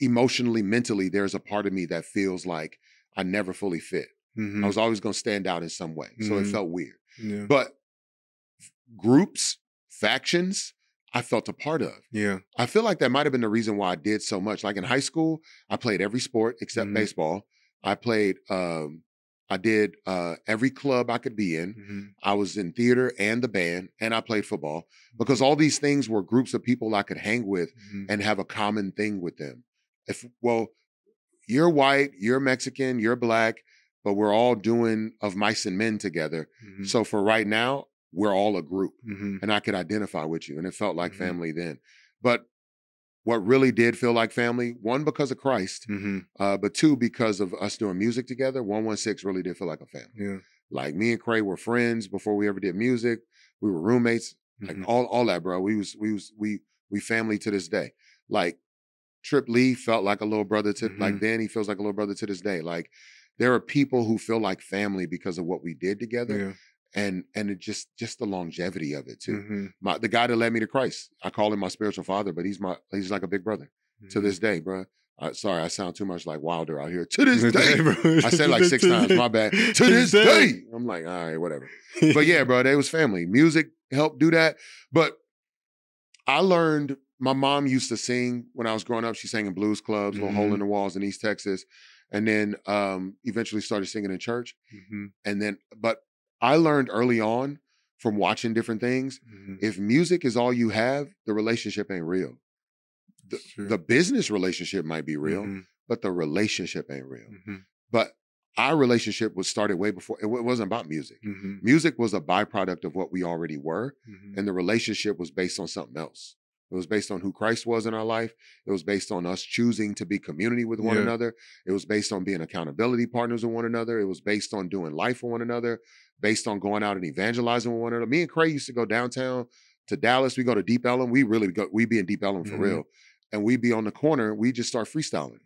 S2: emotionally, mentally, there's a part of me that feels like I never fully fit. I was always going to stand out in some way. So it felt weird. But groups, factions, I felt a part of. I feel like that might have been the reason why I did so much. Like in high school, I played every sport except baseball. I played, I did every club I could be in. I was in theater and the band, and I played football because all these things were groups of people I could hang with and have a common thing with them. Well, you're white, you're Mexican, you're black, but we're all doing Of Mice and Men together. So for right now, we're all a group and I could identify with you. And it felt like family then. But what really did feel like family, one, because of Christ, but two, because of us doing music together, 116 really did feel like a family. Like me and Cray were friends before we ever did music. We were roommates, like all that, bro. We family to this day. Like Trip Lee felt like a little brother to, like then he feels like a little brother to this day. Like there are people who feel like family because of what we did together. And it just the longevity of it too. The guy that led me to Christ, I call him my spiritual father, but he's like a big brother to this day, bro. Sorry, I sound too much like Wilder out here. To this day. I said like 6 times, my bad. To this day. I'm like, all right, whatever. But yeah, bro, they was family. Music helped do that. But I learned, my mom used to sing when I was growing up. She sang in blues clubs, Little Hole in the Walls in East Texas. And then eventually started singing in church. And then, but I learned early on from watching different things, if music is all you have, the relationship ain't real. The business relationship might be real, but the relationship ain't real. But our relationship was started way before. It wasn't about music. Music was a byproduct of what we already were. And the relationship was based on something else. It was based on who Christ was in our life. It was based on us choosing to be community with one another. It was based on being accountability partners with one another. It was based on doing life with one another, based on going out and evangelizing with one another. Me and Craig used to go downtown to Dallas. We go to Deep Ellum. We be in Deep Ellum for real. And we be on the corner, we just start freestyling.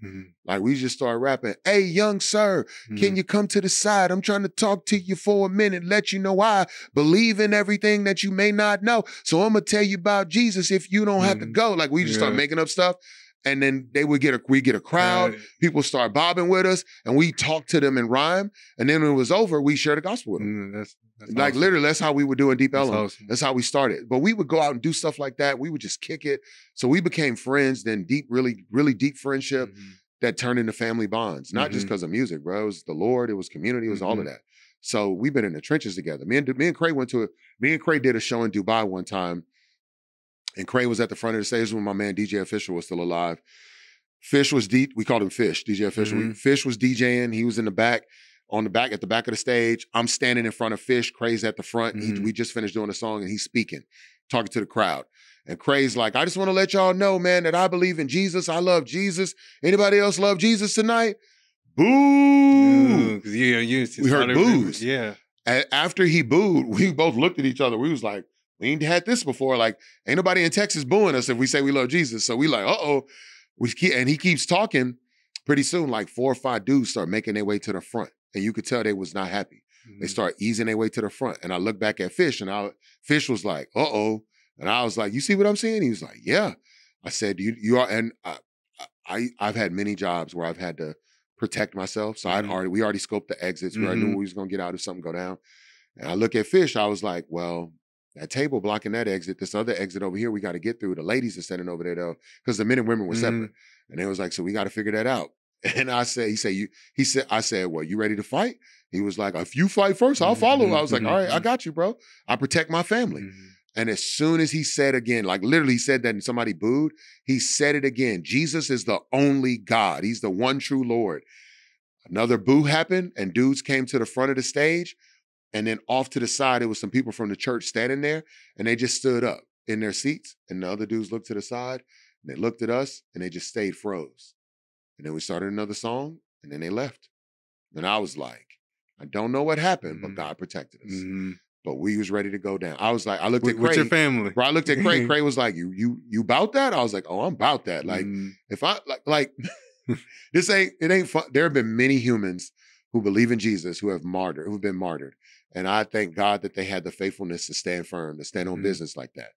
S2: Like we just start rapping, hey, young sir, can you come to the side? I'm trying to talk to you for a minute, let you know I believe in everything that you may not know. So I'm gonna tell you about Jesus if you don't have to go. Like we just start making up stuff. And then we get a crowd, people start bobbing with us, and we talk to them in rhyme. And then when it was over, we share the gospel with them. That's like awesome. Literally, that's how we would do in Deep Ellum. Awesome. That's how we started. But we would go out and do stuff like that. We would just kick it. So we became friends, then really, really deep friendship that turned into family bonds. Not just because of music, bro. It was the Lord, it was community, it was all of that. So we've been in the trenches together. Me and Craig did a show in Dubai one time. And Craig was at the front of the stage when my man DJ Official was still alive. Fish was we called him Fish, DJ Official. Fish was DJing. He was in the back, at the back of the stage. I'm standing in front of Fish. Craig's at the front. We just finished doing a song and he's speaking, talking to the crowd. And Craig's like, I just want to let y'all know, man, that I believe in Jesus. I love Jesus. Anybody else love Jesus tonight? Boo! We heard boos. Yeah. And after he booed, we both looked at each other. We was like, we ain't had this before. Like, ain't nobody in Texas booing us if we say we love Jesus. So we like, uh-oh. And he keeps talking. Pretty soon, like 4 or 5 dudes start making their way to the front. And you could tell they was not happy. They start easing their way to the front. And I look back at Fish, and Fish was like, uh-oh. And I was like, you see what I'm saying? He was like, yeah. I said, you are, and I've had many jobs where I've had to protect myself. So we already scoped the exits. We already knew we was going to get out if something go down. And I look at Fish, I was like, well, that table blocking that exit, this other exit over here, we got to get through. The ladies are standing over there though, because the men and women were separate. And they was like, so we got to figure that out. And I said, I said, well, you ready to fight? He was like, if you fight first, I'll follow. I was like, all right, I got you, bro. I protect my family. And as soon as he said again, like literally said that and somebody booed, he said it again. Jesus is the only God. He's the one true Lord. Another boo happened and dudes came to the front of the stage. And then off to the side, it was some people from the church standing there, and they just stood up in their seats. And the other dudes looked to the side, and they looked at us, and they just stayed froze. And then we started another song, and then they left. And I was like, I don't know what happened, but God protected us. But we was ready to go down. I was like, I looked at Craig.
S1: With your family.
S2: Bro, I looked at Craig. Craig was like, you about that? I was like, oh, I'm about that. Like, if I, like, it ain't fun. There have been many humans who believe in Jesus who've been martyred. And I thank God that they had the faithfulness to stand firm, to stand on business like that.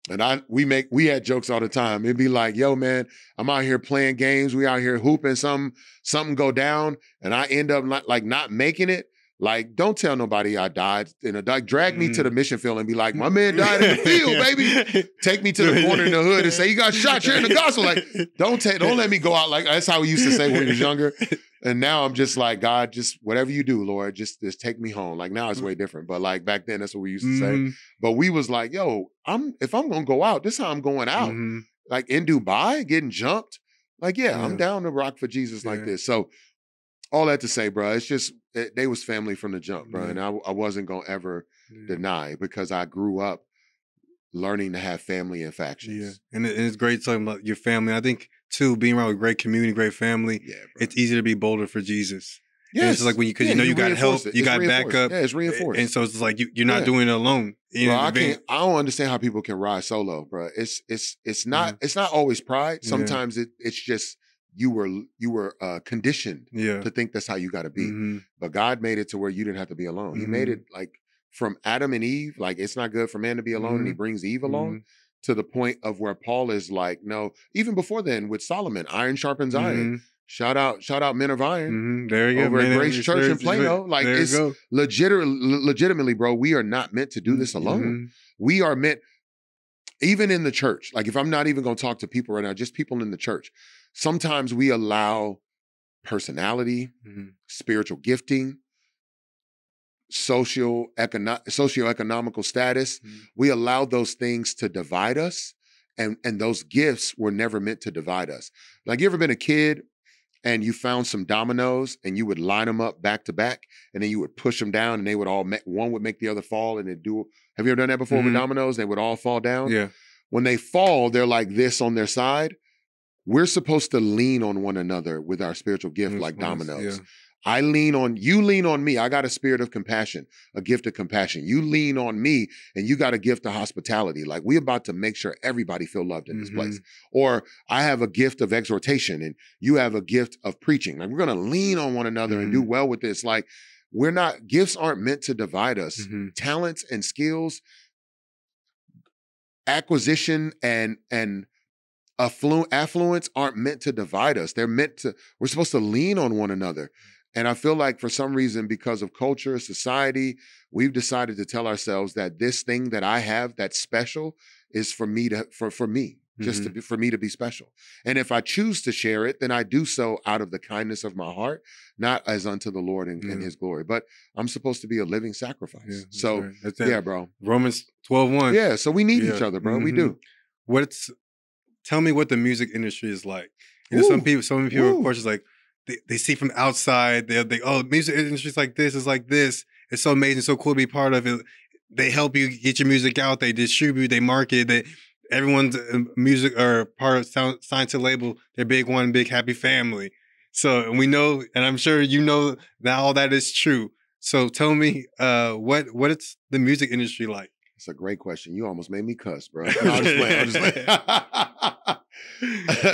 S2: And we had jokes all the time. It'd be like, yo, man, I'm out here playing games. We out here hooping, something go down, and I end up not making it. Like, don't tell nobody I died. Drag me to the mission field and be like, my man died in the field, baby. Take me to the corner in the hood and say, you got shot sharing the gospel. Like, don't let me go out. Like, that's how we used to say when we was younger. And now I'm just like, God, just whatever you do, Lord, just take me home. Like now it's way different. But like back then, that's what we used to say. But we was like, yo, if I'm going to go out, this is how I'm going out. Like in Dubai, getting jumped. Like, I'm down to rock for Jesus like this. So all that to say, bro, it's just, they was family from the jump, bro. And I wasn't going to ever deny because I grew up learning to have family and factions.
S1: And it's great talking about your family. I think, too, being around a great community, great family, it's easy to be bolder for Jesus. Yes. It's like when because you got help, you got backup.
S2: Yeah, it's reinforced.
S1: And so it's like you're not doing it alone.
S2: Bro, I don't understand how people can ride solo, bro. It's not always pride. Sometimes it's just you were conditioned to think that's how you got to be. But God made it to where you didn't have to be alone. He made it like from Adam and Eve, like it's not good for man to be alone, and he brings Eve along, to the point of where Paul is like, no, even before then with Solomon, iron sharpens iron. Shout out Men of Iron
S1: There you go.
S2: over at Grace Church in Plano. Like it's legitimately, bro, we are not meant to do this alone. We are meant, even in the church, like if I'm not even going to talk to people right now, just people in the church, sometimes we allow personality, spiritual gifting, socioeconomical status. We allow those things to divide us, and those gifts were never meant to divide us. Like, you ever been a kid and you found some dominoes and you would line them up back to back, and then you would push them down and they would all one would make the other fall, and have you ever done that before with dominoes? They would all fall down. Yeah. When they fall, they're like this on their side. We're supposed to lean on one another with our spiritual gift, like dominoes. Yeah. You lean on me. I got a spirit of compassion, a gift of compassion. You lean on me and you got a gift of hospitality. Like, we about to make sure everybody feel loved in this place. Or I have a gift of exhortation and you have a gift of preaching. Like, we're going to lean on one another and do well with this. Like, gifts aren't meant to divide us. Talents and skills, acquisition and affluence aren't meant to divide us. We're supposed to lean on one another. And I feel like for some reason, because of culture, society, we've decided to tell ourselves that this thing that I have that's special is for me, for me to be special. And if I choose to share it, then I do so out of the kindness of my heart, not as unto the Lord and his glory. But I'm supposed to be a living sacrifice. Yeah, bro.
S1: Romans 12:1.
S2: Yeah, so we need each other, bro. We do.
S1: Tell me what the music industry is like. You know, some people, of course, is like, they see from outside, oh, music industry is like this, it's like this. It's so amazing, so cool to be part of it. They help you get your music out, they distribute, they market, everyone's music or part of signed to label, they're big happy family. So, and we know, and I'm sure you know that all that is true. So tell me, what it's the music industry like?
S2: It's a great question. You almost made me cuss, bro. No, I'm just playing.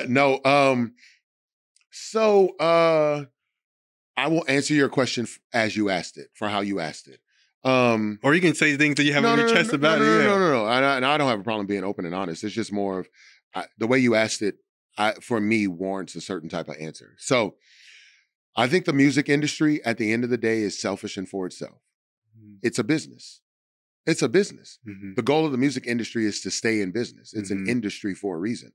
S2: No, so I will answer your question as you asked it, for how you asked it.
S1: Or you can say things that you have on your chest about it.
S2: No. And I don't have a problem being open and honest. It's just more of the way you asked it, for me, warrants a certain type of answer. So I think the music industry, at the end of the day, is selfish and for itself. It's a business. It's a business. The goal of the music industry is to stay in business. It's an industry for a reason.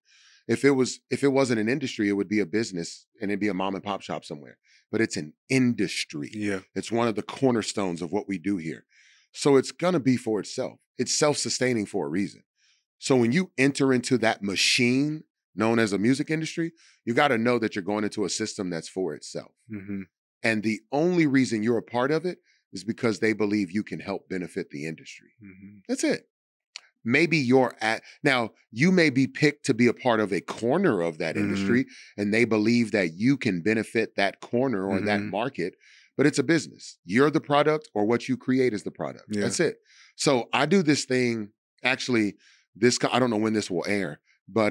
S2: If it wasn't an industry, it would be a business and it'd be a mom and pop shop somewhere. But it's an industry. Yeah. It's one of the cornerstones of what we do here. So it's gonna be for itself. It's self-sustaining for a reason. So when you enter into that machine known as a music industry, you gotta know that you're going into a system that's for itself. And the only reason you're a part of it is because they believe you can help benefit the industry. That's it. Maybe now you may be picked to be a part of a corner of that industry, and they believe that you can benefit that corner or that market, but it's a business. You're the product, or what you create is the product. Yeah. That's it. So I do this thing, actually, I don't know when this will air, but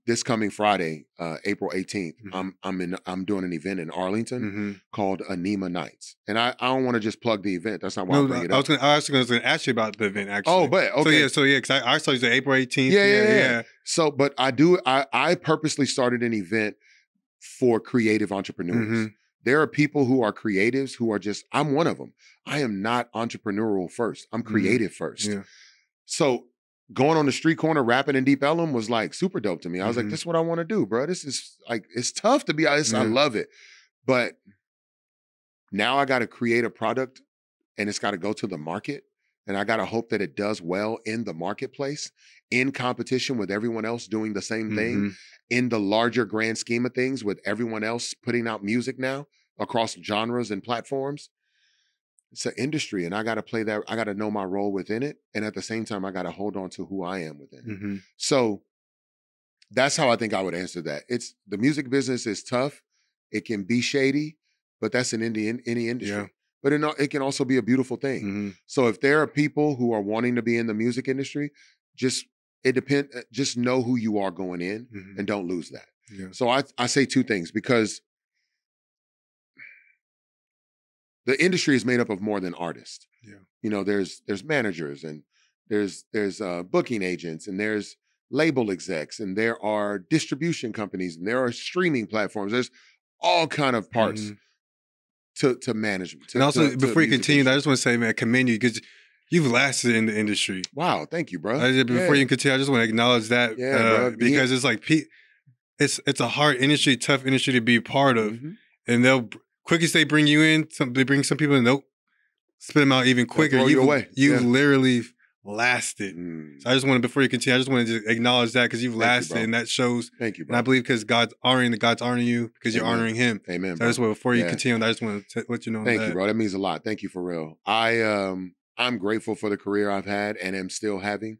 S2: this coming Friday, April 18th, I'm doing an event in Arlington called Anima Nights, and I don't want to just plug the event. That's not why I bring it up.
S1: I was going to ask you about the event, actually.
S2: Oh, but okay.
S1: So yeah, because I saw you say April 18th.
S2: Yeah. So, but I purposely started an event for creative entrepreneurs. There are people who are creatives who are I'm one of them. I am not entrepreneurial first. I'm creative first. Yeah. So going on the street corner rapping in Deep Ellum was like super dope to me. I was like, this is what I want to do, bro. This is like, it's tough to be honest. I love it. But now I got to create a product and it's got to go to the market. And I got to hope that it does well in the marketplace, in competition with everyone else doing the same thing, in the larger grand scheme of things with everyone else putting out music now across genres and platforms. It's an industry, and I got to play that. I got to know my role within it. And at the same time, I got to hold on to who I am within it. So that's how I think I would answer that. The music business is tough. It can be shady, but that's in any industry. Yeah. But it can also be a beautiful thing. So if there are people who are wanting to be in the music industry, just know who you are going in and don't lose that. Yeah. So I say two things, because the industry is made up of more than artists. Yeah. You know, there's managers, and there's booking agents, and there's label execs, and there are distribution companies, and there are streaming platforms. There's all kind of parts to management.
S1: And also, before you continue,
S2: industry.
S1: I just want to say, man, I commend you because you've lasted in the industry.
S2: Wow, thank you, bro.
S1: Before you continue, I just want to acknowledge that because it's like it's a hard industry, tough industry to be part of, and they'll quickest they bring you in, they bring some people and they'll spit them out even quicker. You literally lasted. So I just want to, before you continue, I just want to just acknowledge that because you've lasted, and that shows.
S2: Thank you, bro.
S1: And I believe because God's honoring you because you're honoring Him.
S2: Amen.
S1: So I just want, before you continue, I just want to let you know.
S2: Thank you, bro. That means a lot. Thank you for real. I'm grateful for the career I've had and am still having.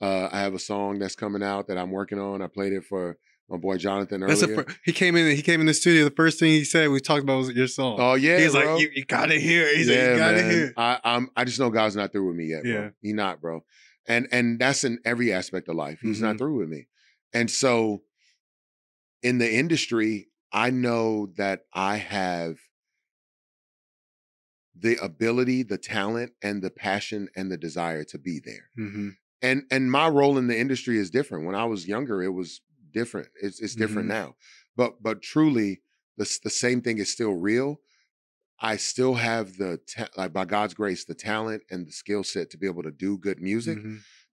S2: I have a song that's coming out that I'm working on. I played it for my boy Jonathan earlier.
S1: He came in the studio. The first thing he said we talked about was your song.
S2: Oh yeah,
S1: he's like, you gotta hear it. He's like, you gotta hear it.
S2: I just know God's not through with me yet, bro.
S1: Yeah.
S2: He's not, bro. And that's in every aspect of life. He's not through with me. And so in the industry, I know that I have the ability, the talent, and the passion and the desire to be there. And my role in the industry is different. When I was younger, it was different. It's different now. But truly, the same thing is still real. I still have like by God's grace, the talent and the skill set to be able to do good music.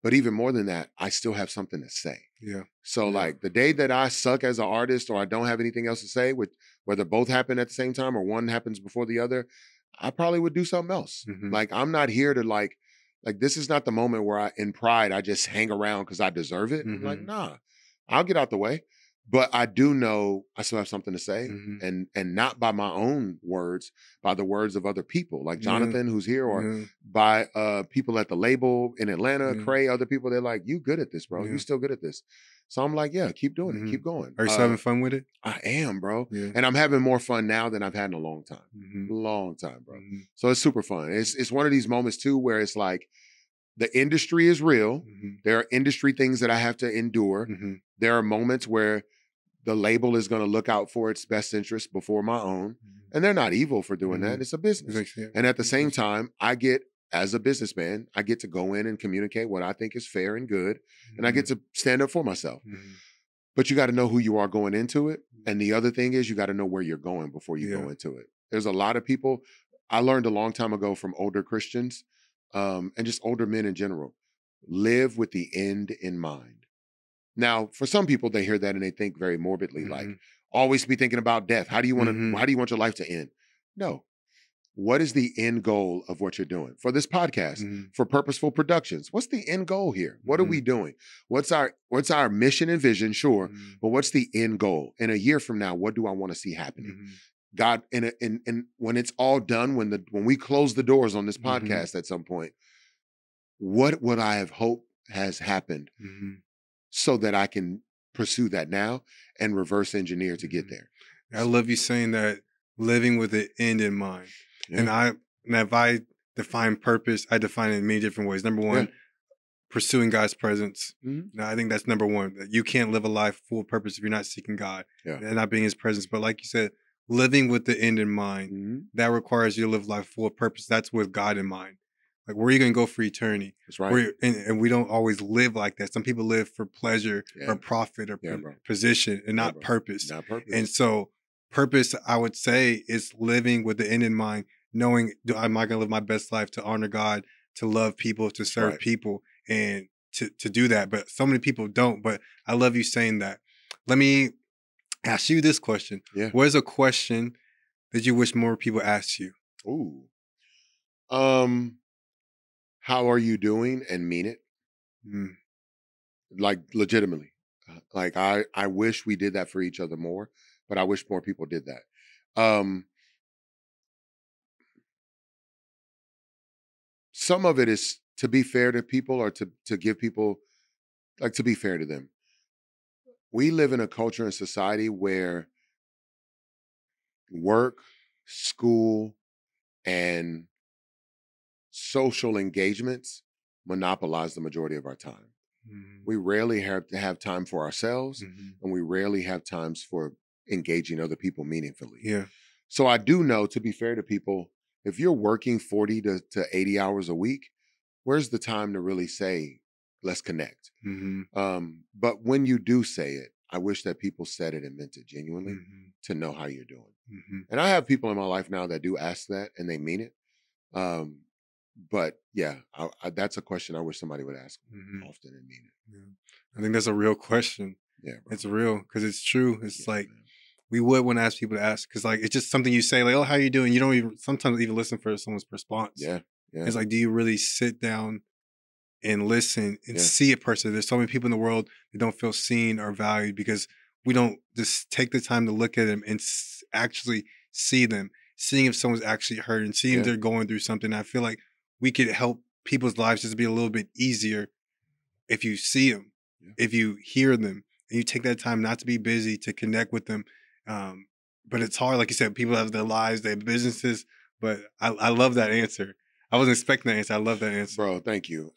S2: But even more than that, I still have something to say.
S1: Yeah.
S2: So like the day that I suck as an artist or I don't have anything else to say, whether both happen at the same time or one happens before the other, I probably would do something else. Like I'm not here to like this is not the moment where in pride, I just hang around because I deserve it. I'm like, nah, I'll get out the way. But I do know I still have something to say, and not by my own words, by the words of other people, like Jonathan, who's here, or by people at the label in Atlanta, Cray, other people. They're like, "You good at this, bro? You still good at this?" So I'm like, "Yeah, keep doing it, keep going."
S1: Are you still having fun with it?
S2: I am, bro, and I'm having more fun now than I've had in a long time, long time, bro. So it's super fun. It's one of these moments too where it's like the industry is real. There are industry things that I have to endure. There are moments where the label is going to look out for its best interest before my own. And they're not evil for doing that. It's a business. And at the same time, as a businessman, I get to go in and communicate what I think is fair and good. And I get to stand up for myself. But you got to know who you are going into it. And the other thing is you got to know where you're going before you go into it. There's a lot of people, I learned a long time ago from older Christians and just older men in general, live with the end in mind. Now, for some people, they hear that and they think very morbidly, like always be thinking about death. How do you want to? How do you want your life to end? No. What is the end goal of what you're doing for this podcast? For Purposeful Productions, what's the end goal here? What are we doing? What's our mission and vision? Sure, but what's the end goal? In a year from now, what do I want to see happening? God, and when it's all done, when we close the doors on this podcast at some point, what would I have hoped has happened? So that I can pursue that now and reverse engineer to get there.
S1: I love you saying that, living with the end in mind. And if I define purpose, I define it in many different ways. Number one, pursuing God's presence. Now, I think that's number one. That you can't live a life full of purpose if you're not seeking God and not being His presence. But like you said, living with the end in mind, that requires you to live life full of purpose. That's with God in mind. Like, where are you going to go for eternity?
S2: That's right.
S1: And we don't always live like that. Some people live for pleasure or profit or position and not purpose.
S2: Not purpose.
S1: And so purpose, I would say, is living with the end in mind, knowing, am I going to live my best life to honor God, to love people, to serve people, and to do that. But so many people don't. But I love you saying that. Let me ask you this question. What is a question that you wish more people asked you?
S2: Ooh. How are you doing, and mean it? Like legitimately. Like I wish we did that for each other more, but I wish more people did that. Some of it is to be fair to people, or to give people, like, to be fair to them. We live in a culture and society where work, school, and social engagements monopolize the majority of our time. We rarely have time for ourselves, and we rarely have times for engaging other people meaningfully. So I do know, to be fair to people, if you're working 40 to 80 hours a week, where's the time to really say, let's connect.
S1: Mm-hmm.
S2: But when you do say it, I wish that people said it and meant it genuinely
S1: Mm-hmm.
S2: to know how you're doing.
S1: Mm-hmm.
S2: And I have people in my life now that do ask that and they mean it. But yeah, that's a question I wish somebody would ask often and mean it.
S1: Yeah. I think that's a real question.
S2: Yeah, bro.
S1: It's real because it's true. It's like,
S2: man.
S1: we would want to ask people to ask because like it's just something you say like, oh, how you doing? You don't even sometimes even listen for someone's response.
S2: Yeah.
S1: It's like, do you really sit down and listen and see a person? There's so many people in the world that don't feel seen or valued because we don't just take the time to look at them and actually see them, seeing if someone's actually hurt and seeing if they're going through something. I feel like we could help people's lives just be a little bit easier if you see them, if you hear them, and you take that time not to be busy to connect with them. But it's hard. Like you said, people have their lives, they have businesses, but I love that answer. I wasn't expecting that answer. I love that answer.
S2: Bro, thank you.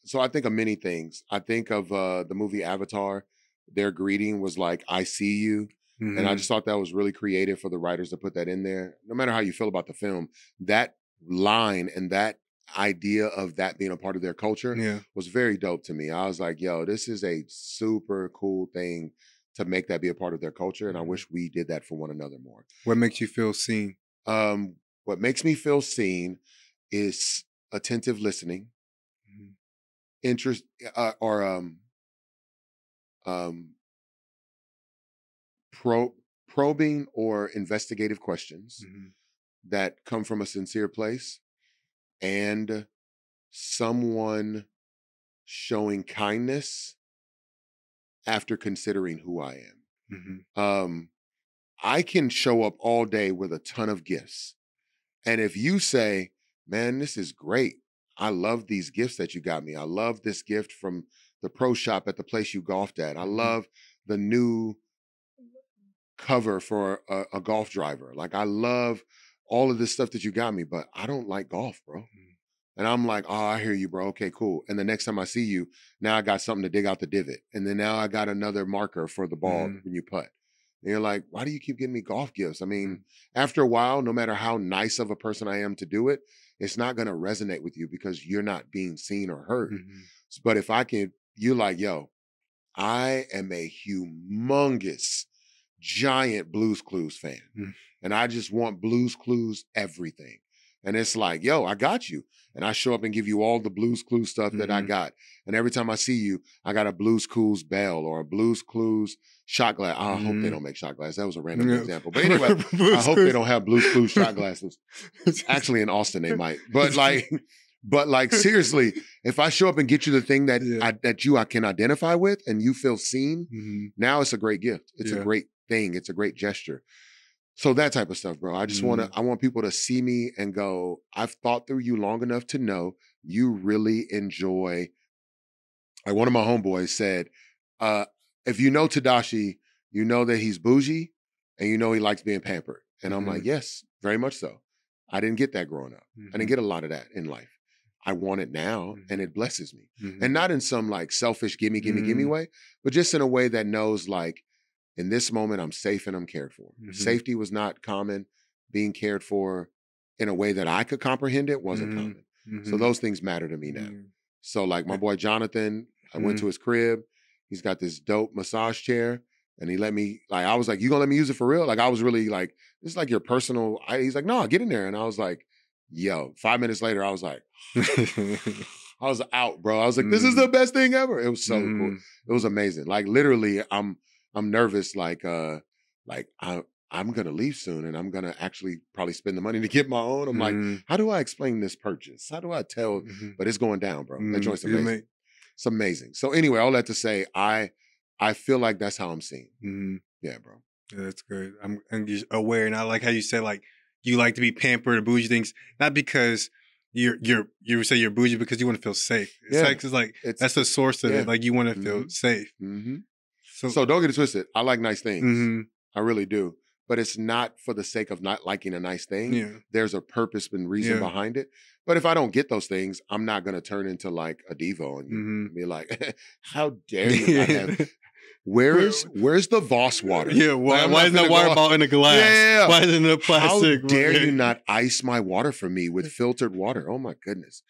S2: So I think of many things. I think of the movie Avatar. Their greeting was like, I see you. And I just thought that was really creative for the writers to put that in there. No matter how you feel about the film, that line and that idea of that being a part of their culture was very dope to me. I was like, yo, this is a super cool thing to make that be a part of their culture. And I wish we did that for one another more.
S1: What makes you feel seen?
S2: What makes me feel seen is attentive listening, interest, probing or investigative questions that come from a sincere place, and someone showing kindness after considering who I am. I can show up all day with a ton of gifts. And if you say, man, this is great. I love these gifts that you got me. I love this gift from the pro shop at the place you golfed at. I love the new cover for a golf driver. Like, I love all of this stuff that you got me, but I don't like golf, bro. And I'm like, oh, I hear you, bro. Okay, cool. And the next time I see you, now I got something to dig out the divot. And then now I got another marker for the ball when you putt. And you're like, why do you keep getting me golf gifts? I mean, after a while, no matter how nice of a person I am to do it, it's not going to resonate with you because you're not being seen or heard. But if I can, you're like, yo, I am a humongous, giant Blues Clues fan. And I just want Blues Clues everything. And it's like, yo, I got you. And I show up and give you all the Blues Clues stuff that I got. And every time I see you, I got a Blues Clues bell or a Blues Clues shot glass. I hope they don't make shot glasses. That was a random example. But anyway, I hope they don't have Blues Clues shot glasses. Actually, in Austin, they might. But like seriously, if I show up and get you the thing that I can identify with and you feel seen, now it's a great gift. It's a great thing. It's a great gesture. So that type of stuff, bro. I just I want people to see me and go, I've thought through you long enough to know you really enjoy. Like one of my homeboys said, if you know Tedashii, you know that he's bougie and you know he likes being pampered. And I'm like, yes, very much so. I didn't get that growing up. I didn't get a lot of that in life. I want it now and it blesses me. And not in some like selfish gimme way, but just in a way that knows like, in this moment, I'm safe and I'm cared for. Safety was not common. Being cared for in a way that I could comprehend it wasn't common. So those things matter to me now. So like my boy Jonathan, I went to his crib. He's got this dope massage chair and he let me, like, I was like, you gonna let me use it for real? Like, I was really like, this is like your personal, he's like, no, get in there. And I was like, yo, 5 minutes later, I was like, I was out, bro. I was like, this is the best thing ever. It was so cool. It was amazing. Like literally, I'm nervous, like I'm gonna leave soon and I'm gonna actually probably spend the money to get my own. I'm like, how do I explain this purchase? How do I tell? But it's going down, bro. That joint's amazing. It's amazing. So anyway, all that to say, I feel like that's how I'm seen. Yeah, bro.
S1: Yeah, that's good. I'm just aware, and I like how you said like you like to be pampered or bougie things, not because you say you're bougie because you want to feel safe. It's like that's the source of it. Like you want to feel safe.
S2: So don't get it twisted. I like nice things. I really do. But it's not for the sake of not liking a nice thing. There's a purpose and reason behind it. But if I don't get those things, I'm not going to turn into like a Devo on you and be like, how dare you not have... Where's the Voss water?
S1: Yeah, why isn't the water bottle in a glass?
S2: Yeah.
S1: Why isn't it a plastic?
S2: How dare you not ice my water for me with filtered water? Oh my goodness.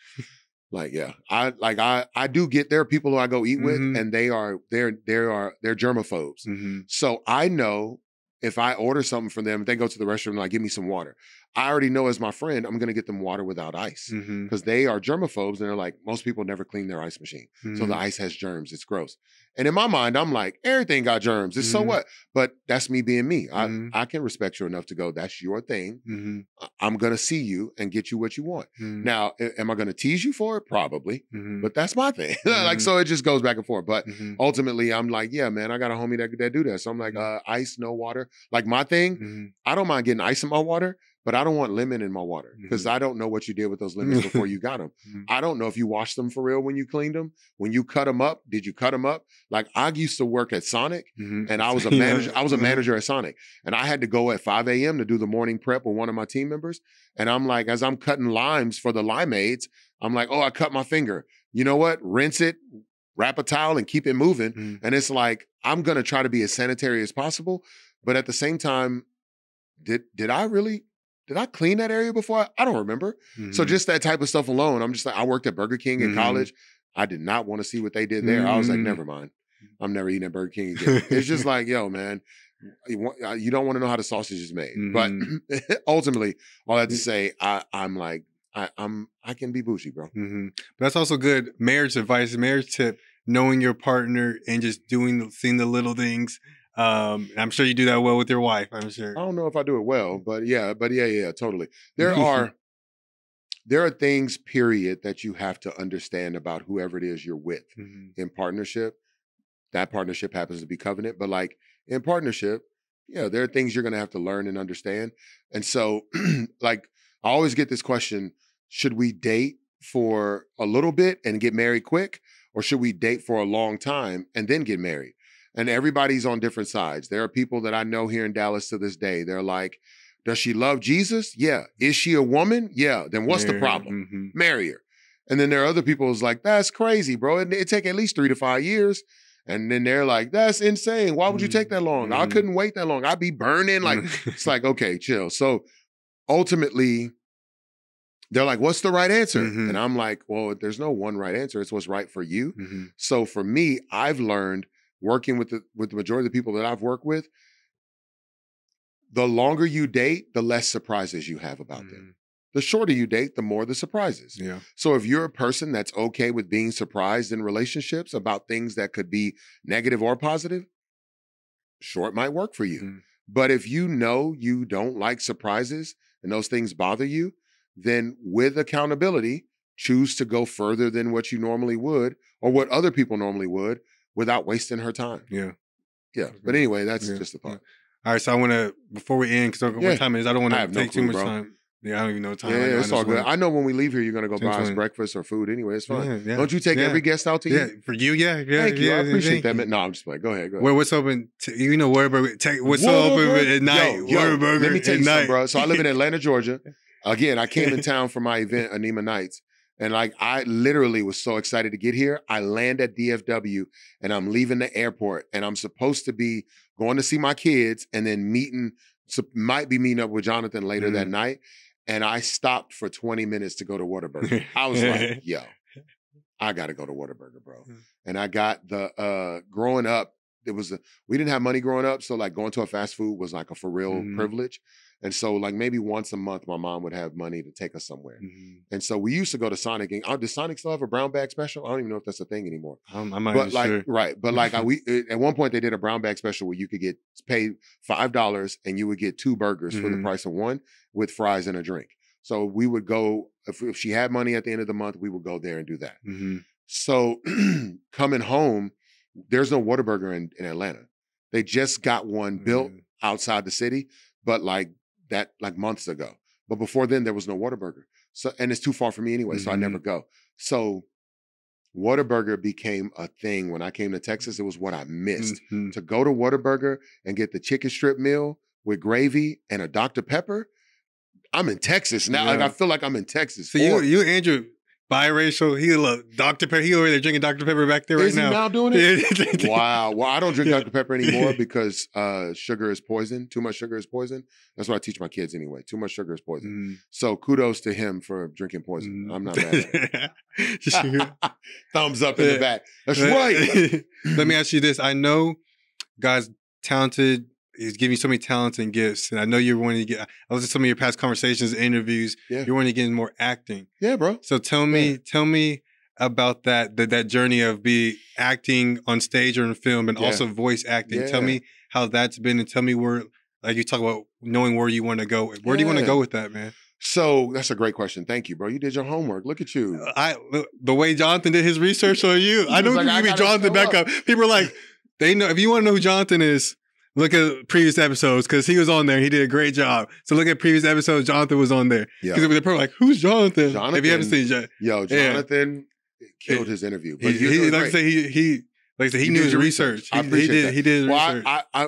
S2: Like, yeah, I do get, there are people who I go eat with and they're germaphobes. So I know if I order something from them, they go to the restaurant and like, give me some water. I already know as my friend, I'm going to get them water without ice because they are germaphobes. And they're like, most people never clean their ice machine. So the ice has germs. It's gross. And in my mind, I'm like, everything got germs. It's so what? But that's me being me. I can respect you enough to go, that's your thing. I'm going to see you and get you what you want. Now, am I going to tease you for it? Probably. But that's my thing. Like, so it just goes back and forth. But ultimately, I'm like, yeah, man, I got a homie that do that. So I'm like, ice, no water. Like my thing, I don't mind getting ice in my water, but I don't want lemon in my water because I don't know what you did with those lemons before you got them. I don't know if you washed them for real when you cleaned them. When you cut them up, did you cut them up? Like I used to work at Sonic and I was a manager. I was a manager at Sonic and I had to go at 5 a.m. to do the morning prep with one of my team members. And I'm like, as I'm cutting limes for the limeades, I'm like, oh, I cut my finger. You know what? Rinse it, wrap a towel and keep it moving. And it's like, I'm going to try to be as sanitary as possible. But at the same time, did I clean that area before? I don't remember. So just that type of stuff alone, I'm just like, I worked at Burger King in college. I did not want to see what they did there. I was like, never mind. I'm never eating at Burger King again. It's just like, yo, man, you don't want to know how the sausage is made. But ultimately, all I have to say, I'm like, I can be bougie, bro.
S1: But that's also good marriage advice, marriage tip, knowing your partner and just seeing the little things. I'm sure you do that well with your wife, I'm sure.
S2: I don't know if I do it well, but yeah, totally. There are things, period, that you have to understand about whoever it is you're with in partnership. That partnership happens to be covenant, but like in partnership, yeah, there are things you're going to have to learn and understand. And so like, I always get this question, should we date for a little bit and get married quick? Or should we date for a long time and then get married? And everybody's on different sides. There are people that I know here in Dallas to this day. They're like, does she love Jesus? Yeah. Is she a woman? Yeah. Then what's the problem? Marry her. And then there are other people who's like, that's crazy, bro. It take at least 3 to 5 years. And then they're like, that's insane. Why would you take that long? I couldn't wait that long. I'd be burning. Like, it's like, okay, chill. So ultimately, they're like, what's the right answer? And I'm like, well, there's no one right answer. It's what's right for you. So for me, I've learned working with the majority of the people that I've worked with, the longer you date, the less surprises you have about them. The shorter you date, the more the surprises. Yeah. So if you're a person that's okay with being surprised in relationships about things that could be negative or positive, short might work for you. But if you know you don't like surprises and those things bother you, then with accountability, choose to go further than what you normally would or what other people normally would without wasting her time. Yeah. But anyway, that's just a thought.
S1: All right. So I want to, before we end, because what time it is, I don't want to take too much time. Yeah, I don't even know time.
S2: Yeah, it's all good. I know when we leave here, you're going to go buy us breakfast or food anyway. It's fine. Don't you take every guest out to eat?
S1: Yeah, for you,
S2: Thank you. I appreciate that. No, I'm just like, go ahead.
S1: Well, what's open? You know, Whataburger. What's open at night? Whataburger.
S2: Let me tell you something, bro. So I live in Atlanta, Georgia. Again, I came in town for my event, Anima Nights. And like, I literally was so excited to get here. I land at DFW and I'm leaving the airport and I'm supposed to be going to see my kids and then might be meeting up with Jonathan later that night. And I stopped for 20 minutes to go to Whataburger. I was like, yo, I got to go to Whataburger, bro. And I got growing up, we didn't have money growing up. So like going to a fast food was like a for real privilege. And so like maybe once a month, my mom would have money to take us somewhere. And so we used to go to Sonic. And does Sonic still have a brown bag special? I don't even know if that's a thing anymore.
S1: I'm not even sure.
S2: Right. But like at one point they did a brown bag special where you could pay $5 and you would get 2 burgers for the price of 1 with fries and a drink. So we would go, if she had money at the end of the month, we would go there and do that. So coming home, there's no Whataburger in Atlanta. They just got one built outside the city, but like months ago. But before then, there was no Whataburger. So, and it's too far for me anyway, so I never go. So Whataburger became a thing. When I came to Texas, it was what I missed. To go to Whataburger and get the chicken strip meal with gravy and a Dr. Pepper, I'm in Texas now. Like I feel like I'm in Texas.
S1: So you Andrew, biracial. He look Dr. Pepper. He over there drinking Dr. Pepper back there right now.
S2: Is he now doing it? Wow. Well, I don't drink Dr. Pepper anymore because sugar is poison. Too much sugar is poison. That's what I teach my kids anyway. Too much sugar is poison. So kudos to him for drinking poison. I'm not mad at him. Thumbs up in the back. That's right.
S1: Let me ask you this. I know God's talented. He's giving you so many talents and gifts. And I know you're wanting to get, I listened to some of your past conversations, interviews. Yeah. You're wanting to get in more acting.
S2: Yeah, bro.
S1: So tell me about that journey of acting on stage or in film and also voice acting. Tell me how that's been and tell me where, like you talk about knowing where you want to go. Where do you want to go with that, man?
S2: So that's a great question. Thank you, bro. You did your homework. Look at you.
S1: The way Jonathan did his research on you. I know you be Jonathan back up. People are like, they know, if you want to know who Jonathan is, look at previous episodes because he was on there. He did a great job. So look at previous episodes. Jonathan was on there. Because they're probably like, who's Jonathan? If you haven't seen
S2: Jonathan killed his interview. But
S1: like I said, he knew his research.
S2: I appreciate that.
S1: He did his research.
S2: I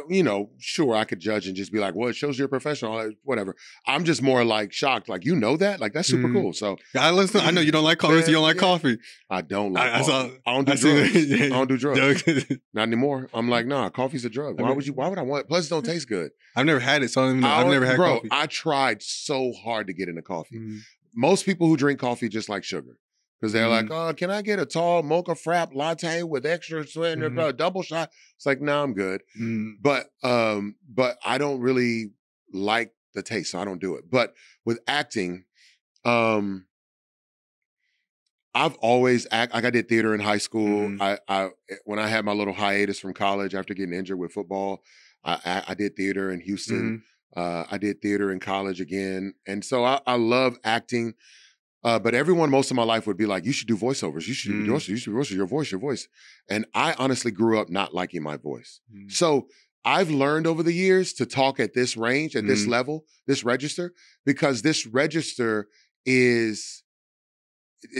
S2: sure, I could judge and just be like, well, it shows you're a professional, whatever. I'm just more like shocked. Like, you know that? Like, that's super cool. So
S1: I know you don't like coffee. You don't like coffee.
S2: I don't like coffee. I don't do drugs. I don't do drugs. Not anymore. I'm like, nah, coffee's a drug. Why would I want it? Plus, it don't taste good.
S1: I've never had it, so I don't even know. I've never had coffee.
S2: I tried so hard to get into coffee. Most people who drink coffee just like sugar. Because they're like, oh, can I get a tall mocha frap latte with extra sweat and double shot? It's like, no, I'm good. But I don't really like the taste, so I don't do it. But with acting, I've always like I did theater in high school. I when I had my little hiatus from college after getting injured with football, I did theater in Houston. I did theater in college again. And so I love acting. But everyone most of my life would be like, you should do voiceovers. You should do voiceovers. You should do voiceovers, your voice. And I honestly grew up not liking my voice. So I've learned over the years to talk at this range, at this level, this register, because this register is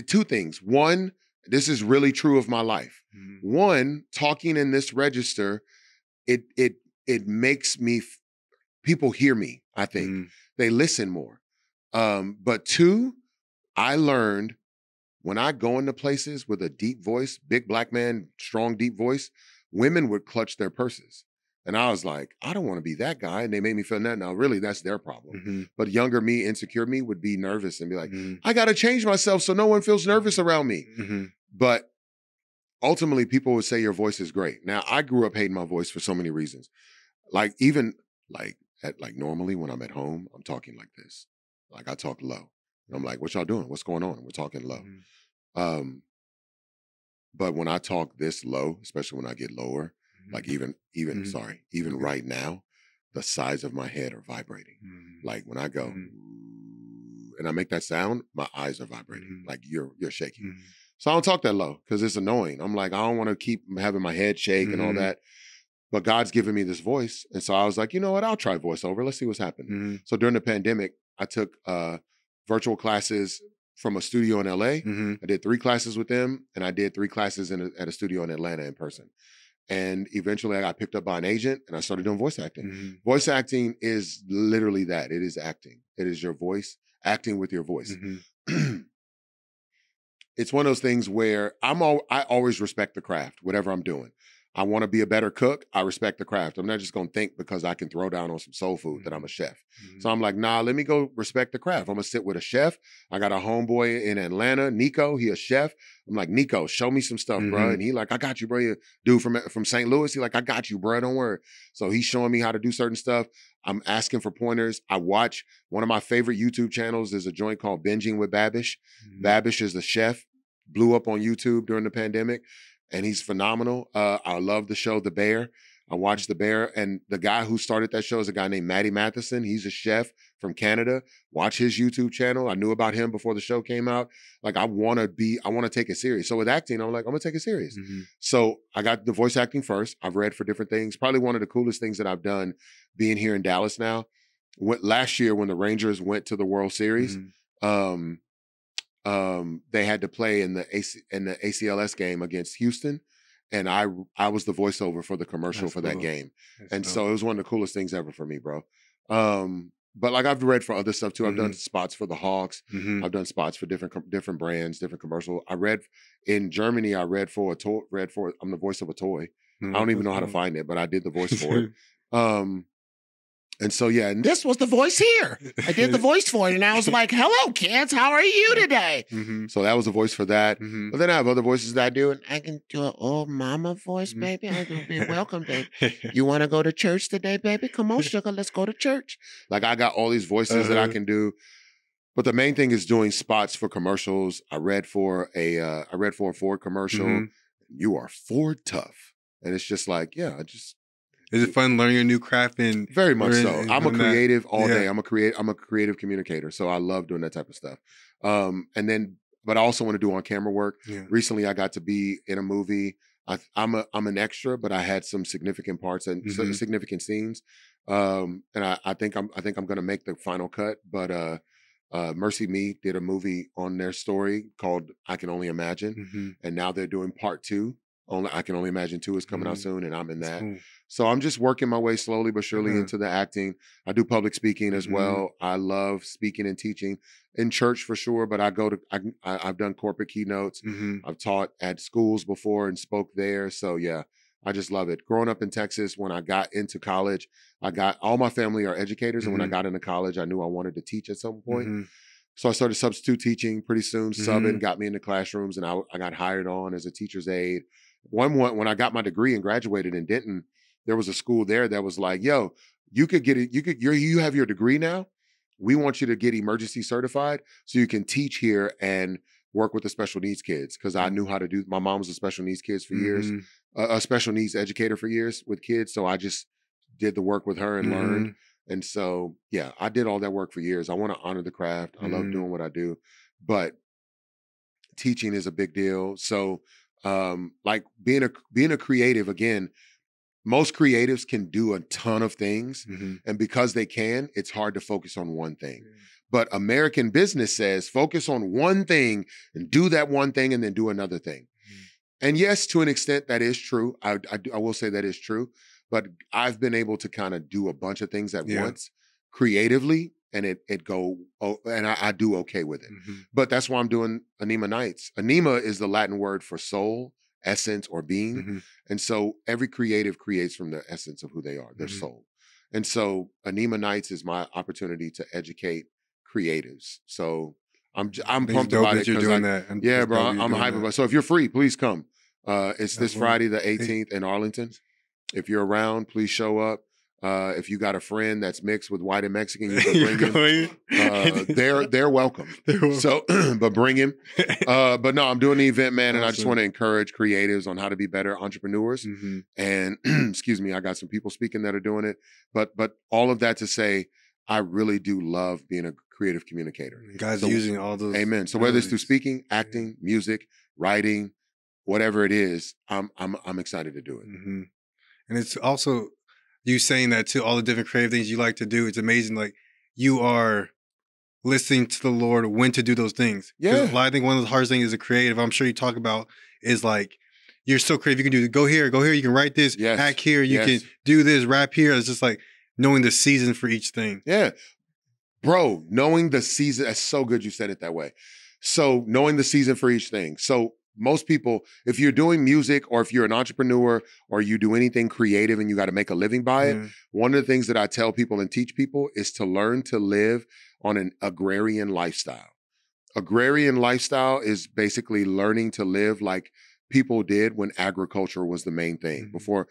S2: two things. One, this is really true of my life. One, talking in this register, it makes me, people hear me, I think. They listen more. But two, I learned when I go into places with a deep voice, big black man, strong, deep voice, women would clutch their purses. And I was like, I don't want to be that guy. And they made me feel that. Now, really, that's their problem. But younger me, insecure me would be nervous and be like, I got to change myself so no one feels nervous around me. But ultimately, people would say your voice is great. Now, I grew up hating my voice for so many reasons. Like even normally when I'm at home, I'm talking like this. Like I talk low. I'm like, what y'all doing? What's going on? We're talking low. But when I talk this low, especially when I get lower, like even right now, the sides of my head are vibrating. Like when I go and I make that sound, my eyes are vibrating. Like you're shaking. So I don't talk that low because it's annoying. I'm like, I don't want to keep having my head shake and all that. But God's given me this voice. And so I was like, you know what? I'll try voiceover. Let's see what's happening. So during the pandemic, I took virtual classes from a studio in LA. I did 3 classes with them, and I did 3 classes at a studio in Atlanta in person. And eventually I got picked up by an agent and I started doing voice acting. Voice acting is literally that. It is acting. It is your voice, acting with your voice. It's one of those things where I always respect the craft, whatever I'm doing. I want to be a better cook. I respect the craft. I'm not just going to think because I can throw down on some soul food that I'm a chef. So I'm like, nah, let me go respect the craft. I'm going to sit with a chef. I got a homeboy in Atlanta, Nico. He a chef. I'm like, Nico, show me some stuff, bro. And he like, I got you, bro. You dude from St. Louis. He like, I got you, bro. Don't worry. So he's showing me how to do certain stuff. I'm asking for pointers. I watch one of my favorite YouTube channels. There's a joint called Binging with Babish. Babish is the chef. Blew up on YouTube during the pandemic. And he's phenomenal. I love the show The Bear. I watched The Bear. And the guy who started that show is a guy named Matty Matheson. He's a chef from Canada. Watch his YouTube channel. I knew about him before the show came out. Like, I want to take it serious. So with acting, I'm like, I'm going to take it serious. So I got the voice acting first. I've read for different things. Probably one of the coolest things that I've done being here in Dallas now. Last year when the Rangers went to the World Series, they had to play in the ACLS game against Houston, and I was the voiceover for the commercial for that game. And so it was one of the coolest things ever for me, bro. but like I've read for other stuff too. I've done spots for the Hawks.
S1: Mm-hmm.
S2: I've done spots for different brands, different commercials. I read in Germany. I read for a toy. I'm the voice of a toy. I don't even know how to find it, but I did the voice for it. And so, yeah, and this was the voice here. I did the voice for it, and I was like, hello, kids, how are you today? So that was the voice for that. But then I have other voices that I do, and I can do an old mama voice, baby. I'm going to be welcome, baby. You want to go to church today, baby? Come on, sugar, let's go to church. Like, I got all these voices that I can do. But the main thing is doing spots for commercials. I read for a Ford commercial. You are Ford tough. And it's just like, yeah,
S1: Is it fun learning a new craft? And
S2: very much so. I'm a creative all day. I'm a creative communicator. So I love doing that type of stuff. But I also want to do on camera work. Recently I got to be in a movie. I'm an extra, but I had some significant parts and significant scenes. And I think I'm going to make the final cut. But Mercy Me did a movie on their story called I Can Only Imagine. And now they're doing part 2. I Can Only Imagine 2 is coming out soon, and I'm in that. So I'm just working my way slowly but surely into the acting. I do public speaking as well. I love speaking and teaching in church for sure, but I've done corporate keynotes. I've taught at schools before and spoke there. So yeah, I just love it. Growing up in Texas, when I got into college, all my family are educators, and when I got into college, I knew I wanted to teach at some point. So I started substitute teaching pretty soon. Subbing got me into classrooms, and I got hired on as a teacher's aide. When I got my degree and graduated in Denton, there was a school there that was like, yo, you could get it. You have your degree now. We want you to get emergency certified so you can teach here and work with the special needs kids. Cause I knew how to do, my mom was a special needs kids for years, a special needs educator for years with kids. So I just did the work with her and learned. And so, yeah, I did all that work for years. I want to honor the craft. I love doing what I do, but teaching is a big deal. So, like being a creative, again, most creatives can do a ton of things. And because they can, it's hard to focus on one thing. But American business says, focus on one thing and do that one thing and then do another thing. And yes, to an extent, that is true. I will say that is true. But I've been able to kind of do a bunch of things at once creatively, and I do okay with it. But that's why I'm doing Anima Nights. Anima is the Latin word for soul, essence, or being. And so every creative creates from the essence of who they are, their soul. And so Anima Nights is my opportunity to educate creatives. So I'm pumped about it.
S1: You're doing that.
S2: Yeah, bro, I'm hyped about it. So if you're free, please come. It's this Friday, the 18th in Arlington. If you're around, please show up. If you got a friend that's mixed with white and Mexican, you can bring him. They're welcome. So, but bring him. But no, I'm doing the event, man, and I just want to encourage creatives on how to be better entrepreneurs. And excuse me, I got some people speaking that are doing it. But all of that to say, I really do love being a creative communicator.
S1: Guys, using all those.
S2: Amen. So whether it's through speaking, acting, music, writing, whatever it is, I'm excited to do it.
S1: And it's also you saying that too, all the different creative things you like to do. It's amazing. Like you are listening to the Lord when to do those things.
S2: Yeah.
S1: I think one of the hardest things as a creative, I'm sure you talk about, is like you're so creative. You can do go here, you can write this, act here, you can do this, rap here. It's just like knowing the season for each thing.
S2: Yeah. Bro, knowing the season, that's so good you said it that way. So knowing the season for each thing. So most people, if you're doing music or if you're an entrepreneur or you do anything creative and you got to make a living by it, one of the things that I tell people and teach people is to learn to live on an agrarian lifestyle. Agrarian lifestyle is basically learning to live like people did when agriculture was the main thing. Before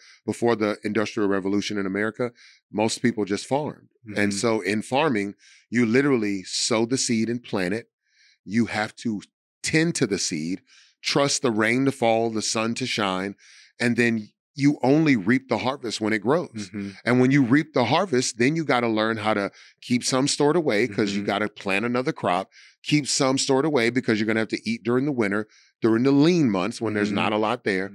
S2: the Industrial Revolution in America, most people just farmed. And so in farming, you literally sow the seed and plant it. You have to tend to the seed, trust the rain to fall, the sun to shine, and then you only reap the harvest when it grows. And when you reap the harvest, then you got to learn how to keep some stored away because you got to plant another crop, keep some stored away because you're going to have to eat during the winter, during the lean months when there's not a lot there.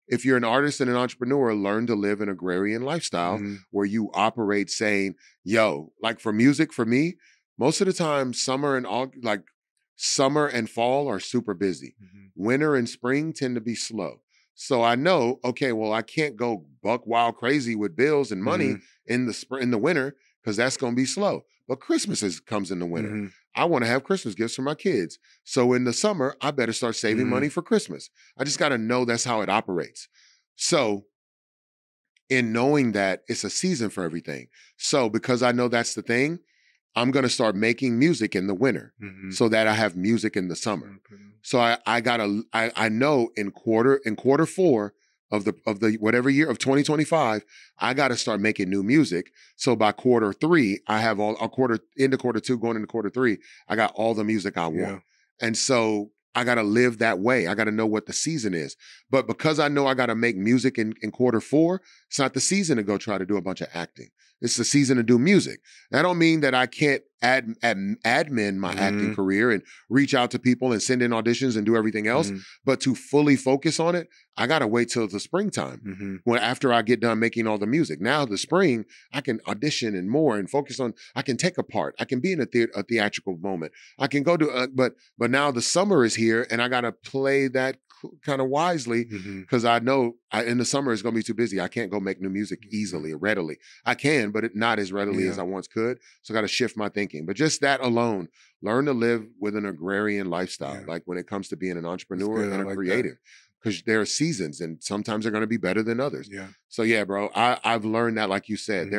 S2: If you're an artist and an entrepreneur, learn to live an agrarian lifestyle where you operate saying, yo, like for music, for me, most of the time, summer and fall are super busy. Winter and spring tend to be slow. So I know, okay, well, I can't go buck wild crazy with bills and money in the winter because that's going to be slow. But Christmas comes in the winter. I want to have Christmas gifts for my kids. So in the summer, I better start saving money for Christmas. I just got to know that's how it operates. So in knowing that it's a season for everything. So because I know that's the thing, I'm going to start making music in the winter so that I have music in the summer. So I know in quarter four of the whatever year of 2025, I got to start making new music. So by quarter three, I have into quarter two, going into quarter three, I got all the music I want. Yeah. And so I got to live that way. I got to know what the season is. But because I know I got to make music in quarter four, it's not the season to go try to do a bunch of acting. It's the season to do music. That don't mean that I can't admin my acting career and reach out to people and send in auditions and do everything else. But to fully focus on it, I got to wait till the springtime when after I get done making all the music. Now the spring, I can audition and more and focus on, I can take a part. I can be in a theatrical moment. I can go to, but now the summer is here and I got to play that kind of wisely because I know in the summer it's going to be too busy. I can't go make new music easily or readily. I can, but not as readily as I once could. So I got to shift my thinking. But just that alone, learn to live with an agrarian lifestyle, like when it comes to being an entrepreneur and a creative. Because there are seasons and sometimes they're going to be better than others. Yeah. So yeah, bro, I've learned that, like you said,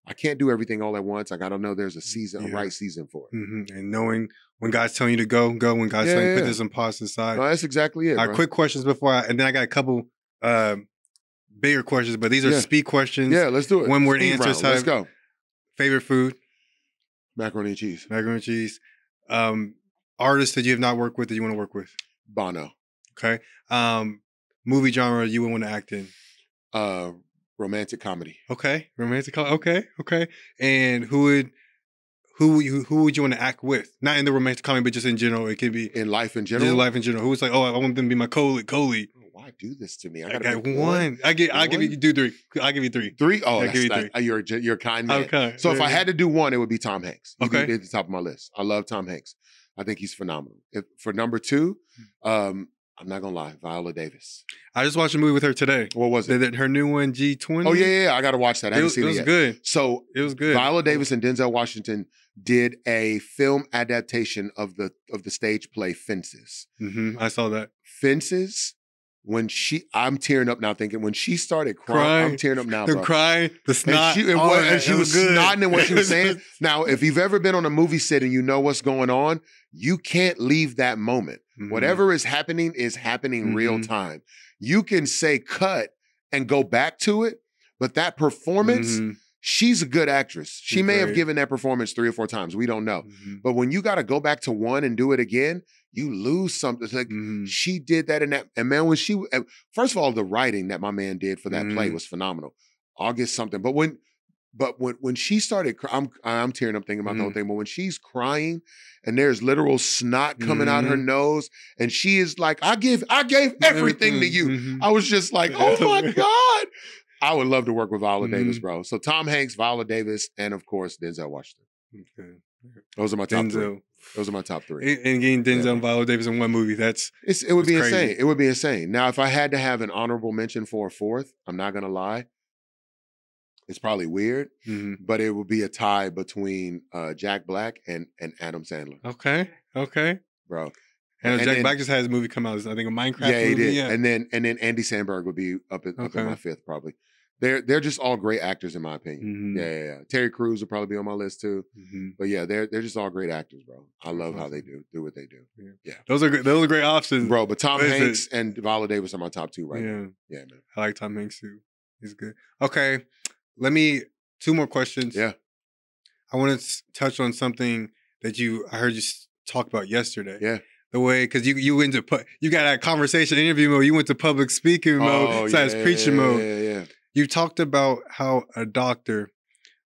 S2: I can't do everything all at once. I got to know there's a season, a right season for it.
S1: And knowing when God's telling you to go. When God's telling you to put this on pause aside.
S2: No, that's exactly it.
S1: All right, quick questions before and then I got a couple bigger questions, but these are speed questions.
S2: Yeah, let's do it.
S1: One word answers.
S2: Let's go.
S1: Favorite food?
S2: Macaroni and cheese.
S1: Macaroni and cheese. Artists that you have not worked with that you want to work with?
S2: Bono.
S1: Okay. Movie genre you would want to act in?
S2: Romantic comedy.
S1: Okay. Romantic comedy. Okay. And who would you want to act with? Not in the romantic comedy, but just in general. It could be
S2: in life in general.
S1: Just life in general. Who's like, oh, I want them to be my colleague.
S2: Why do this to me?
S1: I got one. I'll give you three. I'll give you three.
S2: Three? Oh, I'll give you three. You're a kind man. Okay. So if I had to do one, it would be Tom Hanks. He'd be at the top of my list. I love Tom Hanks. I think he's phenomenal. For number two, I'm not gonna lie, Viola Davis.
S1: I just watched a movie with her today.
S2: What was it?
S1: Her new one, G20.
S2: Oh yeah. I got to watch that. I haven't seen it yet.
S1: It was good.
S2: So
S1: it was good.
S2: Viola Davis and Denzel Washington did a film adaptation of the stage play Fences.
S1: I saw that.
S2: Fences. I'm tearing up now thinking when she started crying. I'm tearing up now, bro.
S1: Crying, the snot.
S2: And she was snotting in what she was saying. Now, if you've ever been on a movie set and you know what's going on, you can't leave that moment. Whatever is happening real time. You can say cut and go back to it, but that performance, she's a good actress. She may have given that performance 3 or 4 times. We don't know. But when you got to go back to one and do it again, you lose something. It's like she did that in that. And man, first of all, the writing that my man did for that play was phenomenal. August something. But when she started, I'm tearing up thinking about the whole thing. But when she's crying and there's literal snot coming out her nose, and she is like, I gave everything to you. I was just like, oh my God. I would love to work with Viola Davis, bro. So Tom Hanks, Viola Davis, and of course, Denzel Washington. Okay. Those are my top three. Those are my top three.
S1: And getting Denzel and Viola Davis in one movie,
S2: it would be insane. It would be insane. Now, if I had to have an honorable mention for a fourth, I'm not going to lie. It's probably weird, but it would be a tie between Jack Black and Adam Sandler.
S1: Okay.
S2: Bro.
S1: And Jack Black just had his movie come out. I think a Minecraft movie.
S2: Yeah, he did. Yeah. And then Andy Samberg would be up in my fifth, probably. They're just all great actors in my opinion. Yeah. Terry Crews would probably be on my list too. But yeah, they're just all great actors, bro. I love how they do what they do. Yeah.
S1: Those are great options.
S2: Bro, but Tom Hanks and Viola Davis are my top two right now. Yeah, man.
S1: I like Tom Hanks too. He's good. Okay. 2 more questions.
S2: Yeah.
S1: I want to touch on something that I heard you talk about yesterday.
S2: Yeah.
S1: The way, because you got a conversation interview mode, you went to public speaking mode, besides preaching mode.
S2: Yeah.
S1: You talked about how a doctor,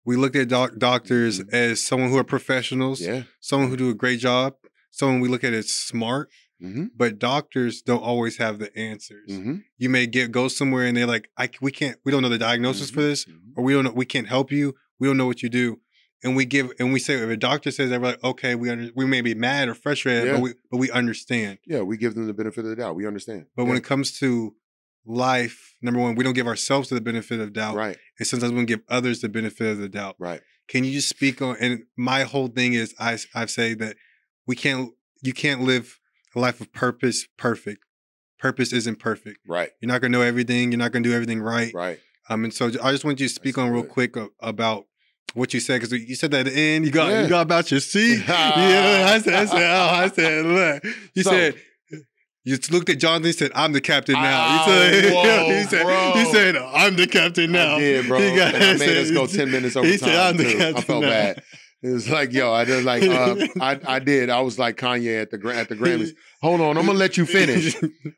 S1: we look at doctors as someone who are professionals, someone who do a great job, someone we look at as smart, but doctors don't always have the answers. You may go somewhere and they're like, we don't know the diagnosis for this, or we can't help you, we don't know what you do. And we say, if a doctor says that, we're like, okay, we may be mad or frustrated, but we understand.
S2: Yeah, we give them the benefit of the doubt. We understand.
S1: But when it comes to life, number one, we don't give ourselves the benefit of doubt.
S2: Right.
S1: And sometimes we don't give others the benefit of the doubt.
S2: Right.
S1: Can you just speak on, and my whole thing is I've said that you can't live a life of purpose perfect. Purpose isn't perfect.
S2: Right.
S1: You're not going to know everything. You're not going to do everything right.
S2: Right.
S1: And so I just want you to speak on real quick about what you said, because you said that at the end, you got about your seat. I said, look. You said, you looked at Jonathan and said, I'm the captain now. He said, I'm the captain now.
S2: I did, bro. I made us go 10 minutes over time. He said, I'm the captain. I felt bad. It was like, yo, I did like, I did. I was like Kanye at the Grammys. Hold on, I'm gonna let you finish.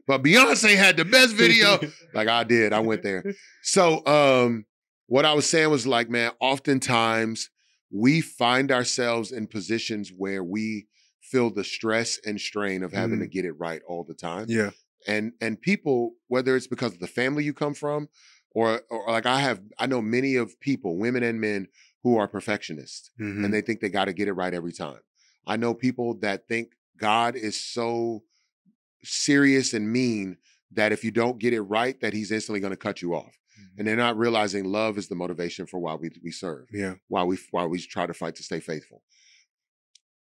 S2: But Beyonce had the best video. Like I did. I went there. So what I was saying was like, man, oftentimes we find ourselves in positions where we feel the stress and strain of having to get it right all the time.
S1: Yeah.
S2: And people, whether it's because of the family you come from, or like I know many of people, women and men, who are perfectionists and they think they got to get it right every time. I know people that think God is so serious and mean that if you don't get it right, that he's instantly going to cut you off. And they're not realizing love is the motivation for why we serve. Yeah. Why we try to fight to stay faithful.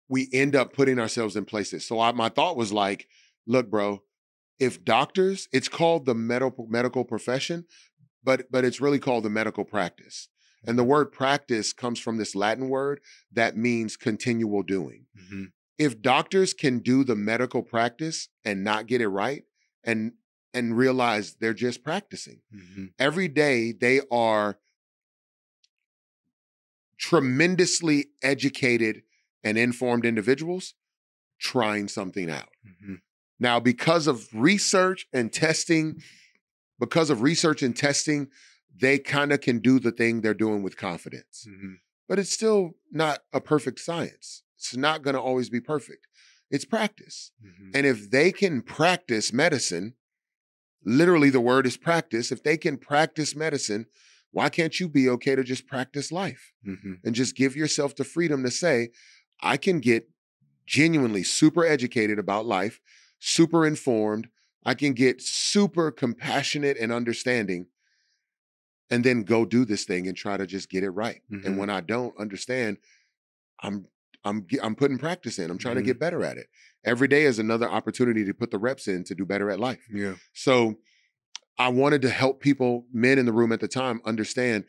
S2: We end up putting ourselves in places. So my thought was like, look, bro, if doctors, it's called the medical profession, but it's really called the medical practice. And the word practice comes from this Latin word that means continual doing. If doctors can do the medical practice and not get it right and realize they're just practicing, every day they are tremendously educated and informed individuals trying something out. Now, because of research and testing, they kind of can do the thing they're doing with confidence. But it's still not a perfect science. It's not going to always be perfect. It's practice. And if they can practice medicine, literally the word is practice. If they can practice medicine, why can't you be okay to just practice life and just give yourself the freedom to say, I can get genuinely super educated about life, super informed. I can get super compassionate and understanding, and then go do this thing and try to just get it right. And when I don't understand, I'm putting practice in. I'm trying to get better at it. Every day is another opportunity to put the reps in to do better at life. Yeah. So I wanted to help people, men in the room at the time, understand,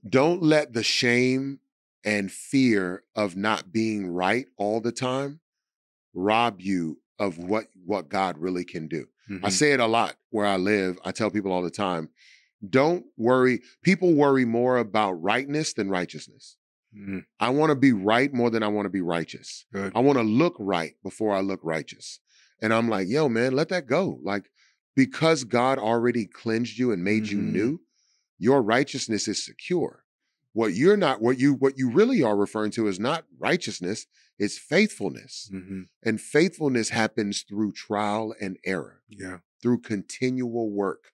S2: don't let the shame and fear of not being right all the time rob you of what God really can do. I say it a lot where I live. I tell people all the time, don't worry. People worry more about rightness than righteousness. I want to be right more than I want to be righteous. Good. I want to look right before I look righteous. And I'm like, yo, man, let that go. Like, because God already cleansed you and made you new, your righteousness is secure. What you really are referring to is not righteousness, it's faithfulness. And faithfulness happens through trial and error, through continual work.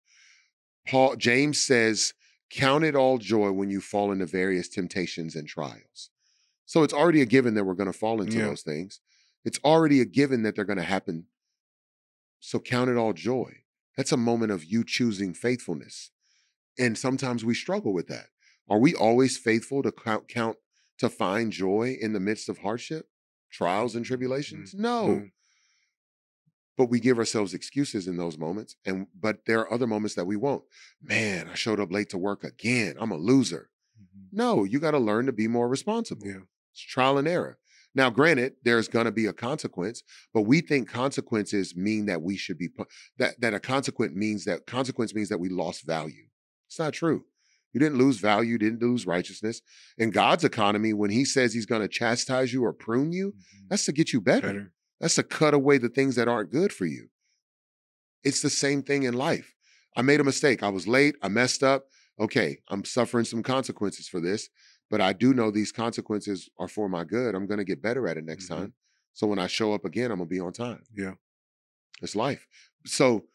S2: James says, count it all joy when you fall into various temptations and trials. So it's already a given that we're going to fall into those things. It's already a given that they're going to happen. So count it all joy. That's a moment of you choosing faithfulness. And sometimes we struggle with that. Are we always faithful to count to find joy in the midst of hardship, trials, and tribulations? No. But we give ourselves excuses in those moments. But there are other moments that we won't. Man, I showed up late to work again. I'm a loser. No, you got to learn to be more responsible. It's trial and error. Now, granted, there's going to be a consequence, but we think consequences mean that we should be, that a consequence means that we lost value. It's not true. You didn't lose value, you didn't lose righteousness. In God's economy, when he says he's going to chastise you or prune you, that's to get you better. That's to cut away the things that aren't good for you. It's the same thing in life. I made a mistake. I was late. I messed up. Okay, I'm suffering some consequences for this, but I do know these consequences are for my good. I'm going to get better at it next time. So when I show up again, I'm going to be on time. Yeah. It's life. So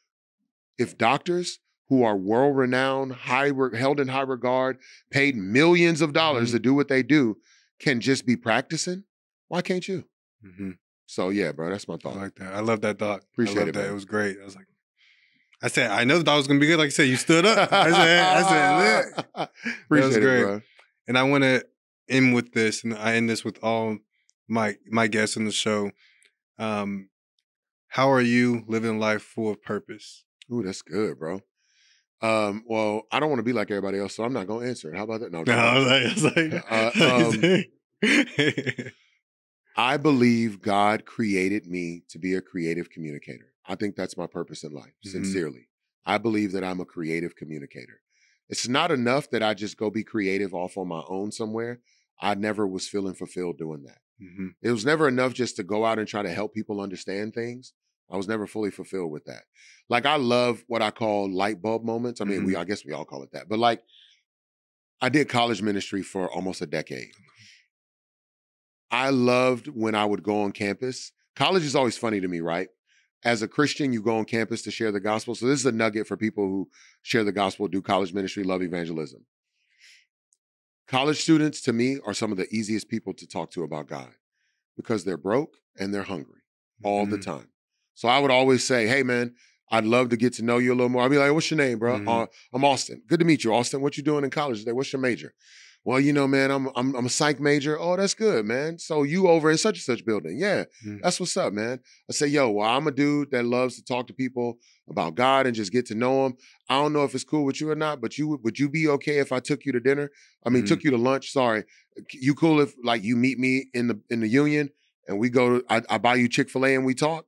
S2: if doctors who are world-renowned, held in high regard, paid millions of dollars to do what they do, can just be practicing, why can't you? So yeah, bro, that's my thought.
S1: I like that. I love that thought.
S2: Appreciate it,
S1: that. It was great. I said, I know the thought was gonna be good. Like you said, you stood up. I said,
S2: appreciate it, bro.
S1: And I want to end with this, and I end this with all my guests on the show. How are you living life full of purpose?
S2: Ooh, that's good, bro. Well, I don't want to be like everybody else, so I'm not gonna answer it. How about that? No, I believe God created me to be a creative communicator. I think that's my purpose in life, sincerely. I believe that I'm a creative communicator. It's not enough that I just go be creative off on my own somewhere. I never was feeling fulfilled doing that. It was never enough just to go out and try to help people understand things. I was never fully fulfilled with that. Like, I love what I call light bulb moments. I mean, I guess we all call it that. But like, I did college ministry for almost a decade. I loved when I would go on campus. College is always funny to me, right? As a Christian, you go on campus to share the gospel. So this is a nugget for people who share the gospel, do college ministry, love evangelism. College students, to me, are some of the easiest people to talk to about God because they're broke and they're hungry all the time. So I would always say, hey, man, I'd love to get to know you a little more. I'd be like, what's your name, bro? I'm Austin. Good to meet you, Austin. What you doing in college today? What's your major? Well, you know, man, I'm a psych major. Oh, that's good, man. So you over in such and such building. Yeah, that's what's up, man. I say, yo, well, I'm a dude that loves to talk to people about God and just get to know them. I don't know if it's cool with you or not, but would you be okay if I took you to dinner? I mean, took you to lunch, sorry. You cool if like you meet me in the Union and we go, I buy you Chick-fil-A and we talk?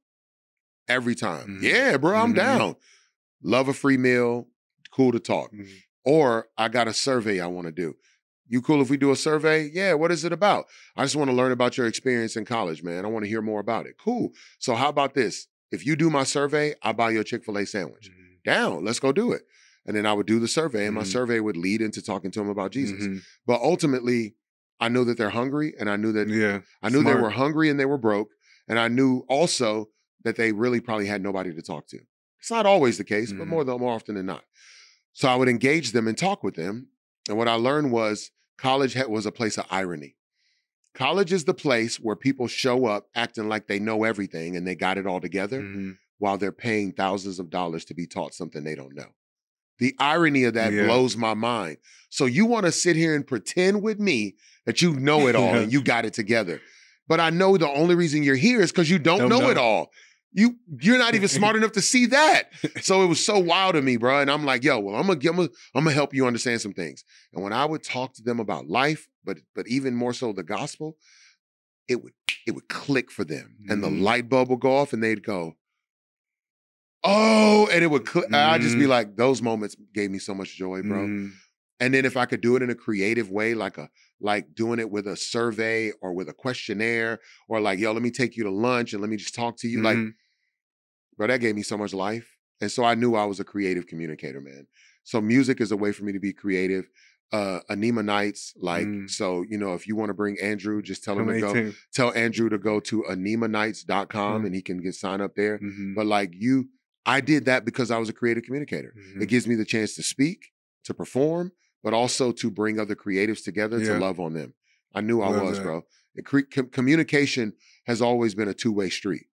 S2: Every time. Yeah, bro, I'm down. Love a free meal, cool to talk. Or I got a survey I want to do. You cool if we do a survey? Yeah, what is it about? I just want to learn about your experience in college, man. I want to hear more about it. Cool. So how about this? If you do my survey, I'll buy you a Chick-fil-A sandwich. Down, let's go do it. And then I would do the survey, and my survey would lead into talking to them about Jesus. But ultimately, I knew that they're hungry, and I knew that they were hungry and they were broke, and I knew also that they really probably had nobody to talk to. It's not always the case, but more often than not. So I would engage them and talk with them. And what I learned was college was a place of irony. College is the place where people show up acting like they know everything and they got it all together while they're paying thousands of dollars to be taught something they don't know. The irony of that blows my mind. So you want to sit here and pretend with me that you know it all and you got it together. But I know the only reason you're here is because you don't know it all. You're not even smart enough to see that. So it was so wild to me, bro. And I'm like, yo, well, I'm gonna help you understand some things. And when I would talk to them about life, but even more so the gospel, it would click for them. And the light bulb would go off and they'd go, oh, and it would click. I'd just be like, those moments gave me so much joy, bro. And then if I could do it in a creative way, like doing it with a survey or with a questionnaire, or like, yo, let me take you to lunch and let me just talk to you. Like, bro, that gave me so much life. And so I knew I was a creative communicator, man. So music is a way for me to be creative. Anema nights, like, so, you know, if you want to bring Andrew, just tell him to go, tell Andrew to go to anemanights.com and he can get signed up there. But like I did that because I was a creative communicator. It gives me the chance to speak, to perform, but also to bring other creatives together to love on them. I knew I was, bro. Communication has always been a two-way street.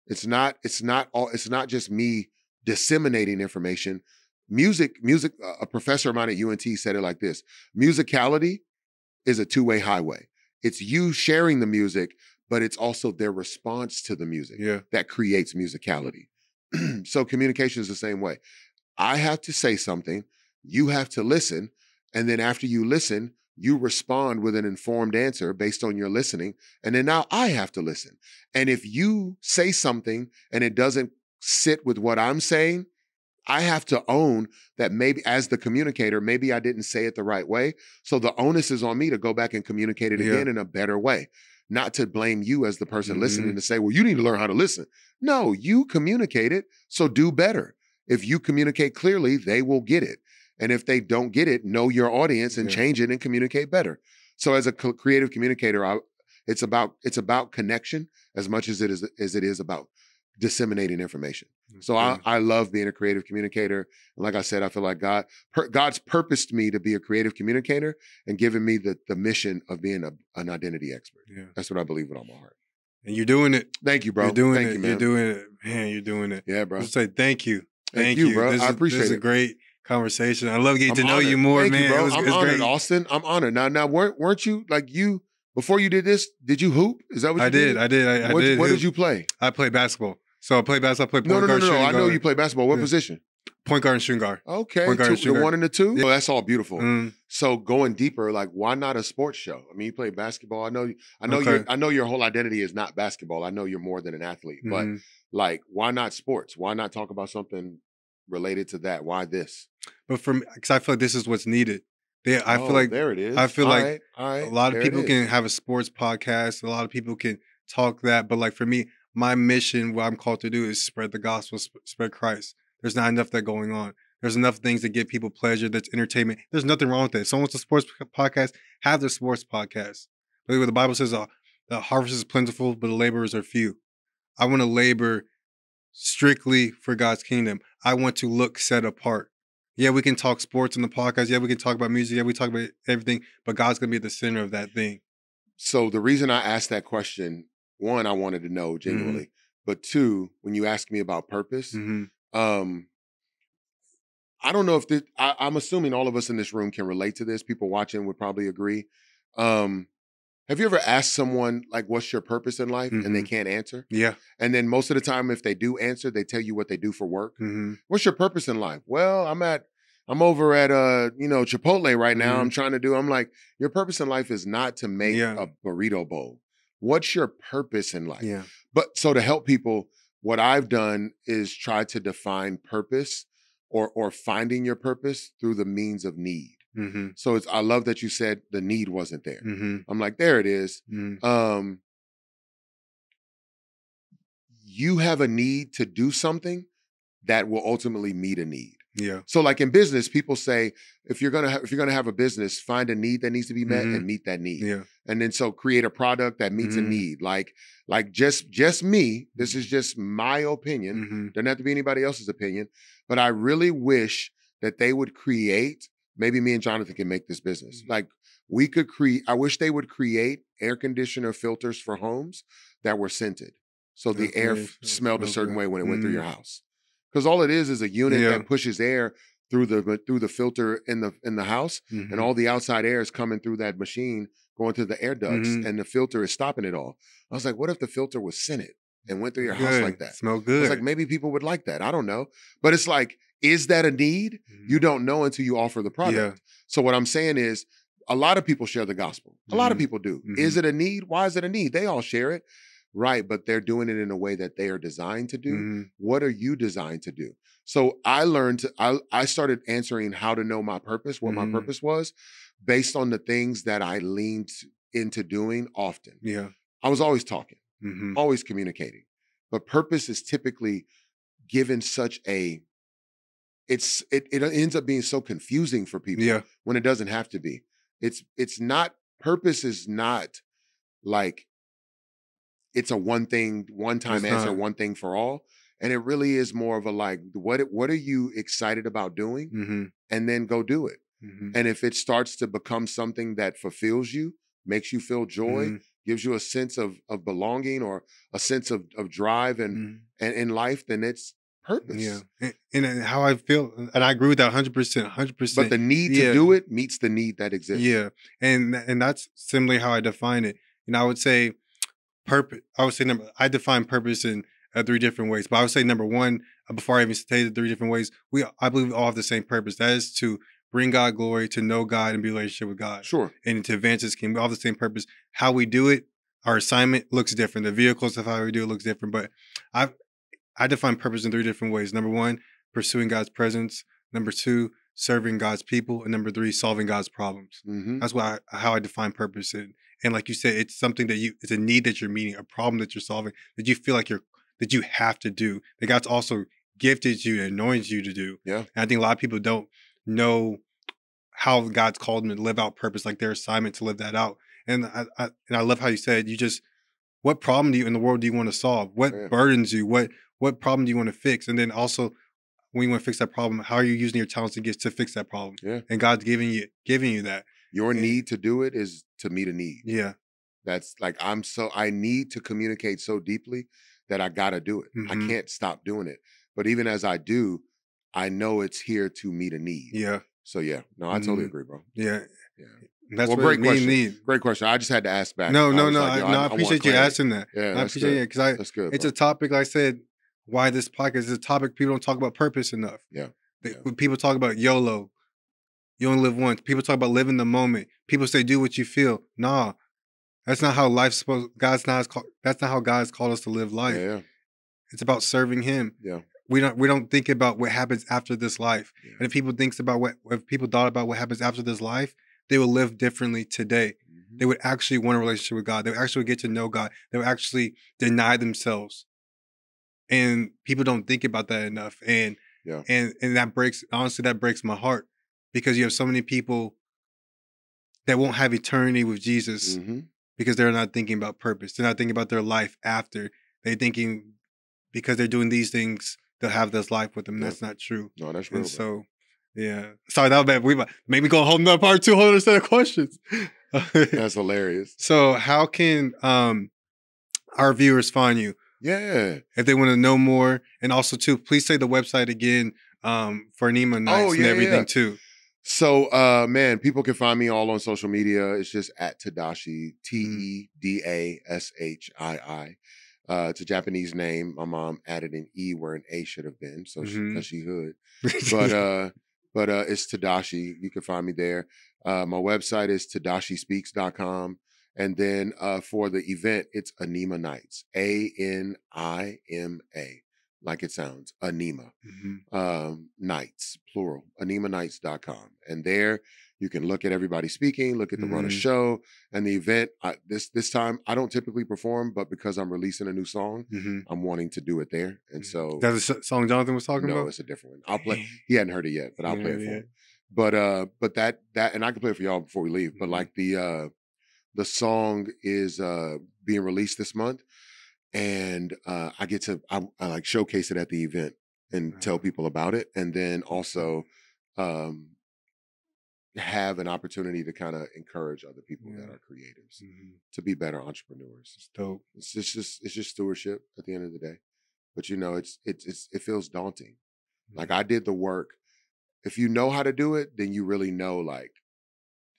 S2: It's not just me disseminating information. Music, a professor of mine at UNT said it like this: musicality is a two-way highway. It's you sharing the music, but it's also their response to the music that creates musicality. So communication is the same way. I have to say something, you have to listen, and then after you listen, you respond with an informed answer based on your listening. And then now I have to listen. And if you say something and it doesn't sit with what I'm saying, I have to own that maybe as the communicator, maybe I didn't say it the right way. So the onus is on me to go back and communicate it again in a better way. Not to blame you as the person listening to say, well, you need to learn how to listen. No, you communicate it, so do better. If you communicate clearly, they will get it. And if they don't get it, know your audience and change it and communicate better. So as a creative communicator, it's about connection as much as it is about disseminating information. So I love being a creative communicator. And like I said, I feel like God's purposed me to be a creative communicator and given me the mission of being an identity expert. That's what I believe with all my heart.
S1: And you're doing it.
S2: Thank you, bro.
S1: You're doing
S2: Thank
S1: it.
S2: you, man.
S1: You're doing it. Man, you're doing it.
S2: Yeah, bro.
S1: Just say thank you.
S2: Thank you, bro. I appreciate it.
S1: This is a great conversation. I love getting to know you more,
S2: Thank
S1: man.
S2: you, bro.
S1: It
S2: I'm
S1: was
S2: honored,
S1: great.
S2: Austin. I'm honored. Now, weren't you like you before you did this? Did you hoop? Is that what you did?
S1: I did.
S2: What
S1: hoop.
S2: did you play?
S1: I played basketball. So I played basketball. I played point guard,
S2: No.
S1: shooting
S2: I know
S1: guard.
S2: you play basketball. What position?
S1: Point guard and shooting guard.
S2: Okay,
S1: Point guard and
S2: the
S1: shooting guard.
S2: 1 and the 2.
S1: Yeah.
S2: Oh, that's all beautiful.
S1: Mm.
S2: So going deeper, like why not a sports show? I mean, you play basketball. I know
S1: Okay.
S2: I know your whole identity is not basketball. I know you're more than an athlete, but like, why not sports? Why not talk about something related to that? Why this?
S1: But for me, because I feel like this is what's needed. I feel like
S2: there it is.
S1: I feel
S2: all
S1: like
S2: right.
S1: A lot of people can have a sports podcast. A lot of people can talk that. But like for me, my mission, what I'm called to do is spread the gospel, spread Christ. There's not enough of that going on. There's enough things that give people pleasure, that's entertainment. There's nothing wrong with that. If someone wants a sports podcast, have the sports podcast. But the Bible says the harvest is plentiful, but the laborers are few. I want to labor strictly for God's kingdom. I want to look set apart. Yeah, we can talk sports in the podcast. Yeah, we can talk about music. Yeah, we talk about everything, but God's going to be at the center of that thing.
S2: So the reason I asked that question, one, I wanted to know genuinely, but two, when you asked me about purpose, I don't know if this, I'm assuming all of us in this room can relate to this. People watching would probably agree. Have you ever asked someone, like, what's your purpose in life? And they can't answer?
S1: Yeah.
S2: And then most of the time, if they do answer, they tell you what they do for work. What's your purpose in life? Well, I'm over at, Chipotle right now. I'm like, your purpose in life is not to make a burrito bowl. What's your purpose in life?
S1: Yeah.
S2: But so to help people, what I've done is try to define purpose or finding your purpose through the means of need. So I love that you said the need wasn't there. I'm like, there it is. You have a need to do something that will ultimately meet a need.
S1: Yeah.
S2: So like in business, people say, if you're gonna have a business, find a need that needs to be met and meet that need.
S1: Yeah.
S2: And then so create a product that meets a need. Like just me, this is just my opinion. Doesn't have to be anybody else's opinion. But I really wish that they would create, maybe me and Jonathan can make this business. Like I wish they would create air conditioner filters for homes that were scented. So the air smelled a certain way when it went through your house. Because all it is a unit that pushes air through the filter in the house, and all the outside air is coming through that machine, going through the air ducts, and the filter is stopping it all. I was like, what if the filter was scented and went through your house like that?
S1: Smell good.
S2: I was like, maybe people would like that. I don't know. But it's like, is that a need? You don't know until you offer the product. So what I'm saying is, a lot of people share the gospel. A lot of people do. Is it a need? Why is it a need? They all share it. Right, but they're doing it in a way that they are designed to do. What are you designed to do? So I started answering how to know my purpose, what my purpose was, based on the things that I leaned into doing often.
S1: Yeah.
S2: I was always talking, always communicating. But purpose is typically given such it ends up being so confusing for people when it doesn't have to be. Purpose is not like, it's a one-time answer, one thing for all. And it really is more of a like, what are you excited about doing? And then go do it. And if it starts to become something that fulfills you, makes you feel joy, gives you a sense of belonging or a sense of drive and in life, then it's purpose.
S1: Yeah. And how I feel, and I agree with that 100%.
S2: But the need to do it meets the need that exists.
S1: Yeah. And that's similarly how I define it. I would say purpose. I define purpose in 3 different ways. But I would say number one, before I even say the 3 different ways, I believe we all have the same purpose. That is to bring God glory, to know God and be in a relationship with God.
S2: Sure.
S1: And to advance His kingdom. We all have the same purpose. How we do it, our assignment looks different. The vehicles of how we do it looks different. But I define purpose in 3 different ways. Number one, pursuing God's presence. Number 2, serving God's people. And number 3, solving God's problems. That's how I define purpose. And like you said, it's something that it's a need that you're meeting, a problem that you're solving, that you feel like that you have to do, that God's also gifted you and anointed you to do.
S2: Yeah.
S1: And I think a lot of people don't know how God's called them to live out purpose, like their assignment to live that out. And I love how you said, what problem in the world do you want to solve? What burdens you? What problem do you want to fix? And then also, when you want to fix that problem, how are you using your talents and gifts to fix that problem? Yeah. And God's giving you that.
S2: Your need to do it is to meet a need.
S1: Yeah.
S2: That's like, I need to communicate so deeply that I got to do it. I can't stop doing it. But even as I do, I know it's here to meet a need.
S1: Yeah.
S2: So yeah, no, I totally agree, bro.
S1: Yeah.
S2: Yeah.
S1: That's
S2: well,
S1: what
S2: great question.
S1: need.
S2: Great question. I just had to ask back.
S1: No,
S2: I
S1: I appreciate you asking that.
S2: Yeah,
S1: I appreciate it because
S2: that's good.
S1: It's
S2: bro.
S1: a topic. Like I said, why this podcast is a topic people don't talk about purpose enough.
S2: Yeah.
S1: When people talk about YOLO, you only live once. People talk about living the moment. People say do what you feel. Nah, that's not how life's supposed. That's not how God's called us to live life.
S2: Yeah.
S1: It's about serving Him.
S2: Yeah.
S1: We don't think about what happens after this life.
S2: Yeah.
S1: And if people thought about what happens after this life, they will live differently today. Mm-hmm. They would actually want a relationship with God. They would actually get to know God. They would actually deny themselves. And people don't think about that enough. And that breaks my heart because you have so many people that won't have eternity with Jesus because they're not thinking about purpose. They're not thinking about their life after. They're thinking because they're doing these things, they'll have this life with them. And that's not true.
S2: No, that's real.
S1: And so, yeah. Sorry, that was bad. We maybe go hold another part 2, whole other set of questions.
S2: That's hilarious.
S1: So how can our viewers find you?
S2: Yeah.
S1: If they want to know more. And also, too, please say the website again for Anima Nights and everything, too.
S2: So, man, people can find me all on social media. It's just at Tedashii, Tedashii. It's a Japanese name. My mom added an E where an A should have been, so because she hood. But it's Tedashii. You can find me there. My website is tedashiispeaks.com. And then for the event, it's Anima Nights. Anima, like it sounds, Anima. Nights, plural, animanights.com. And there you can look at everybody speaking, look at the run of show and the event. This time, I don't typically perform, but because I'm releasing a new song, I'm wanting to do it there. And so
S1: that's the song Jonathan was talking about?
S2: No, it's a different one. I'll play. He hadn't heard it yet, but I'll play it for him. But that and I can play it for y'all before we leave. But like the song is being released this month, and I get to I like showcase it at the event and tell people about it, and then also have an opportunity to kind of encourage other people that are creatives to be better entrepreneurs.
S1: It's dope.
S2: It's just stewardship at the end of the day, but you know it feels daunting. Like I did the work. If you know how to do it, then you really know like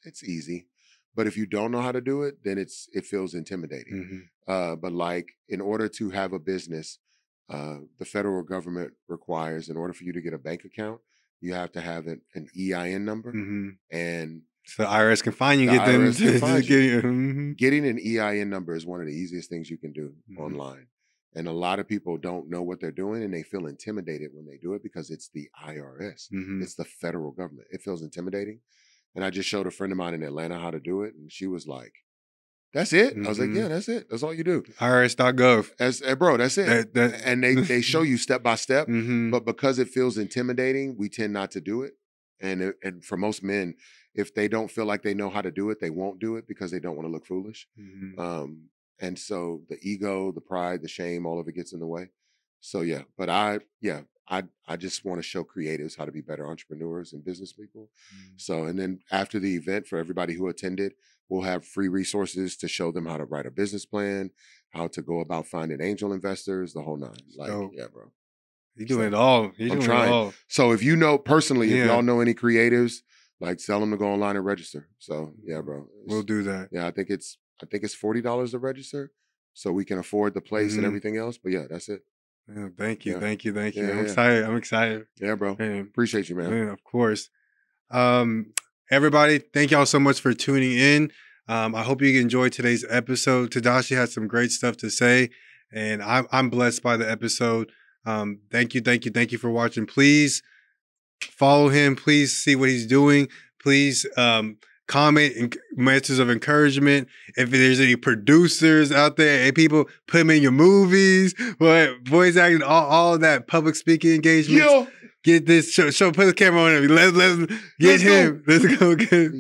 S2: it's easy. But if you don't know how to do it, then it feels intimidating. But like in order to have a business, the federal government requires, in order for you to get a bank account, you have to have an EIN number. And
S1: so the IRS can find you.
S2: Getting an EIN number is one of the easiest things you can do online. And a lot of people don't know what they're doing and they feel intimidated when they do it because it's the IRS. It's the federal government. It feels intimidating. And I just showed a friend of mine in Atlanta how to do it. And she was like, that's it? I was like, yeah, that's it. That's all you do.
S1: IRS.gov.
S2: Bro, that's it. And they show you step by step. But because it feels intimidating, we tend not to do it. And for most men, if they don't feel like they know how to do it, they won't do it because they don't want to look foolish. And so the ego, the pride, the shame, all of it gets in the way. So yeah, but I just want to show creatives how to be better entrepreneurs and business people. So, and then after the event, for everybody who attended, we'll have free resources to show them how to write a business plan, how to go about finding angel investors, the whole nine. Like, yeah, bro.
S1: You're doing it all.
S2: I'm trying. So if you know personally, if y'all know any creatives, like tell them to go online and register. So yeah, bro.
S1: We'll do that.
S2: Yeah, I think it's $40 to register, so we can afford the place and everything else. But yeah, that's it.
S1: Yeah, thank you. I'm excited.
S2: Yeah, bro. Appreciate you, man.
S1: Yeah, of course. Everybody, thank y'all so much for tuning in. I hope you enjoyed today's episode. Tedashii had some great stuff to say, and I'm blessed by the episode. Thank you for watching. Please follow him. Please see what he's doing. Please comment and messages of encouragement. If there's any producers out there, hey, people, put them in your movies, voice acting, all of that public speaking engagement.
S2: Yo.
S1: Get this show, put the camera on him. Let's get him. Let's go get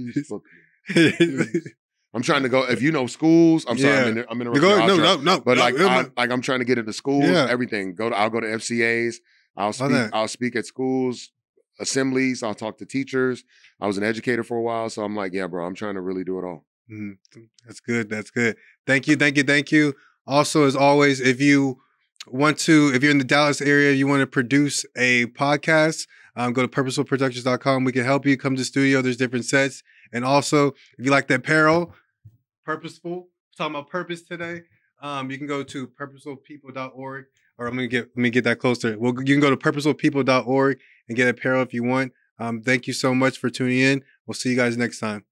S2: I'm trying to go. If you know schools, I'm sorry, I'm in a
S1: no.
S2: But I'm trying to get into schools. Everything. I'll go to FCAs. I'll speak at schools, assemblies. I'll talk to teachers. I was an educator for a while, so I'm like, yeah, bro. I'm trying to really do it all.
S1: That's good. Thank you. Also, as always, if you if you're in the Dallas area, you want to produce a podcast, go to purposefulproductions.com. We can help you. Come to the studio. There's different sets. And also, if you like the apparel, Purposeful, we're talking about purpose today. You can go to purposefulpeople.org, or let me get that closer. Well, you can go to purposefulpeople.org and get apparel if you want. Thank you so much for tuning in. We'll see you guys next time.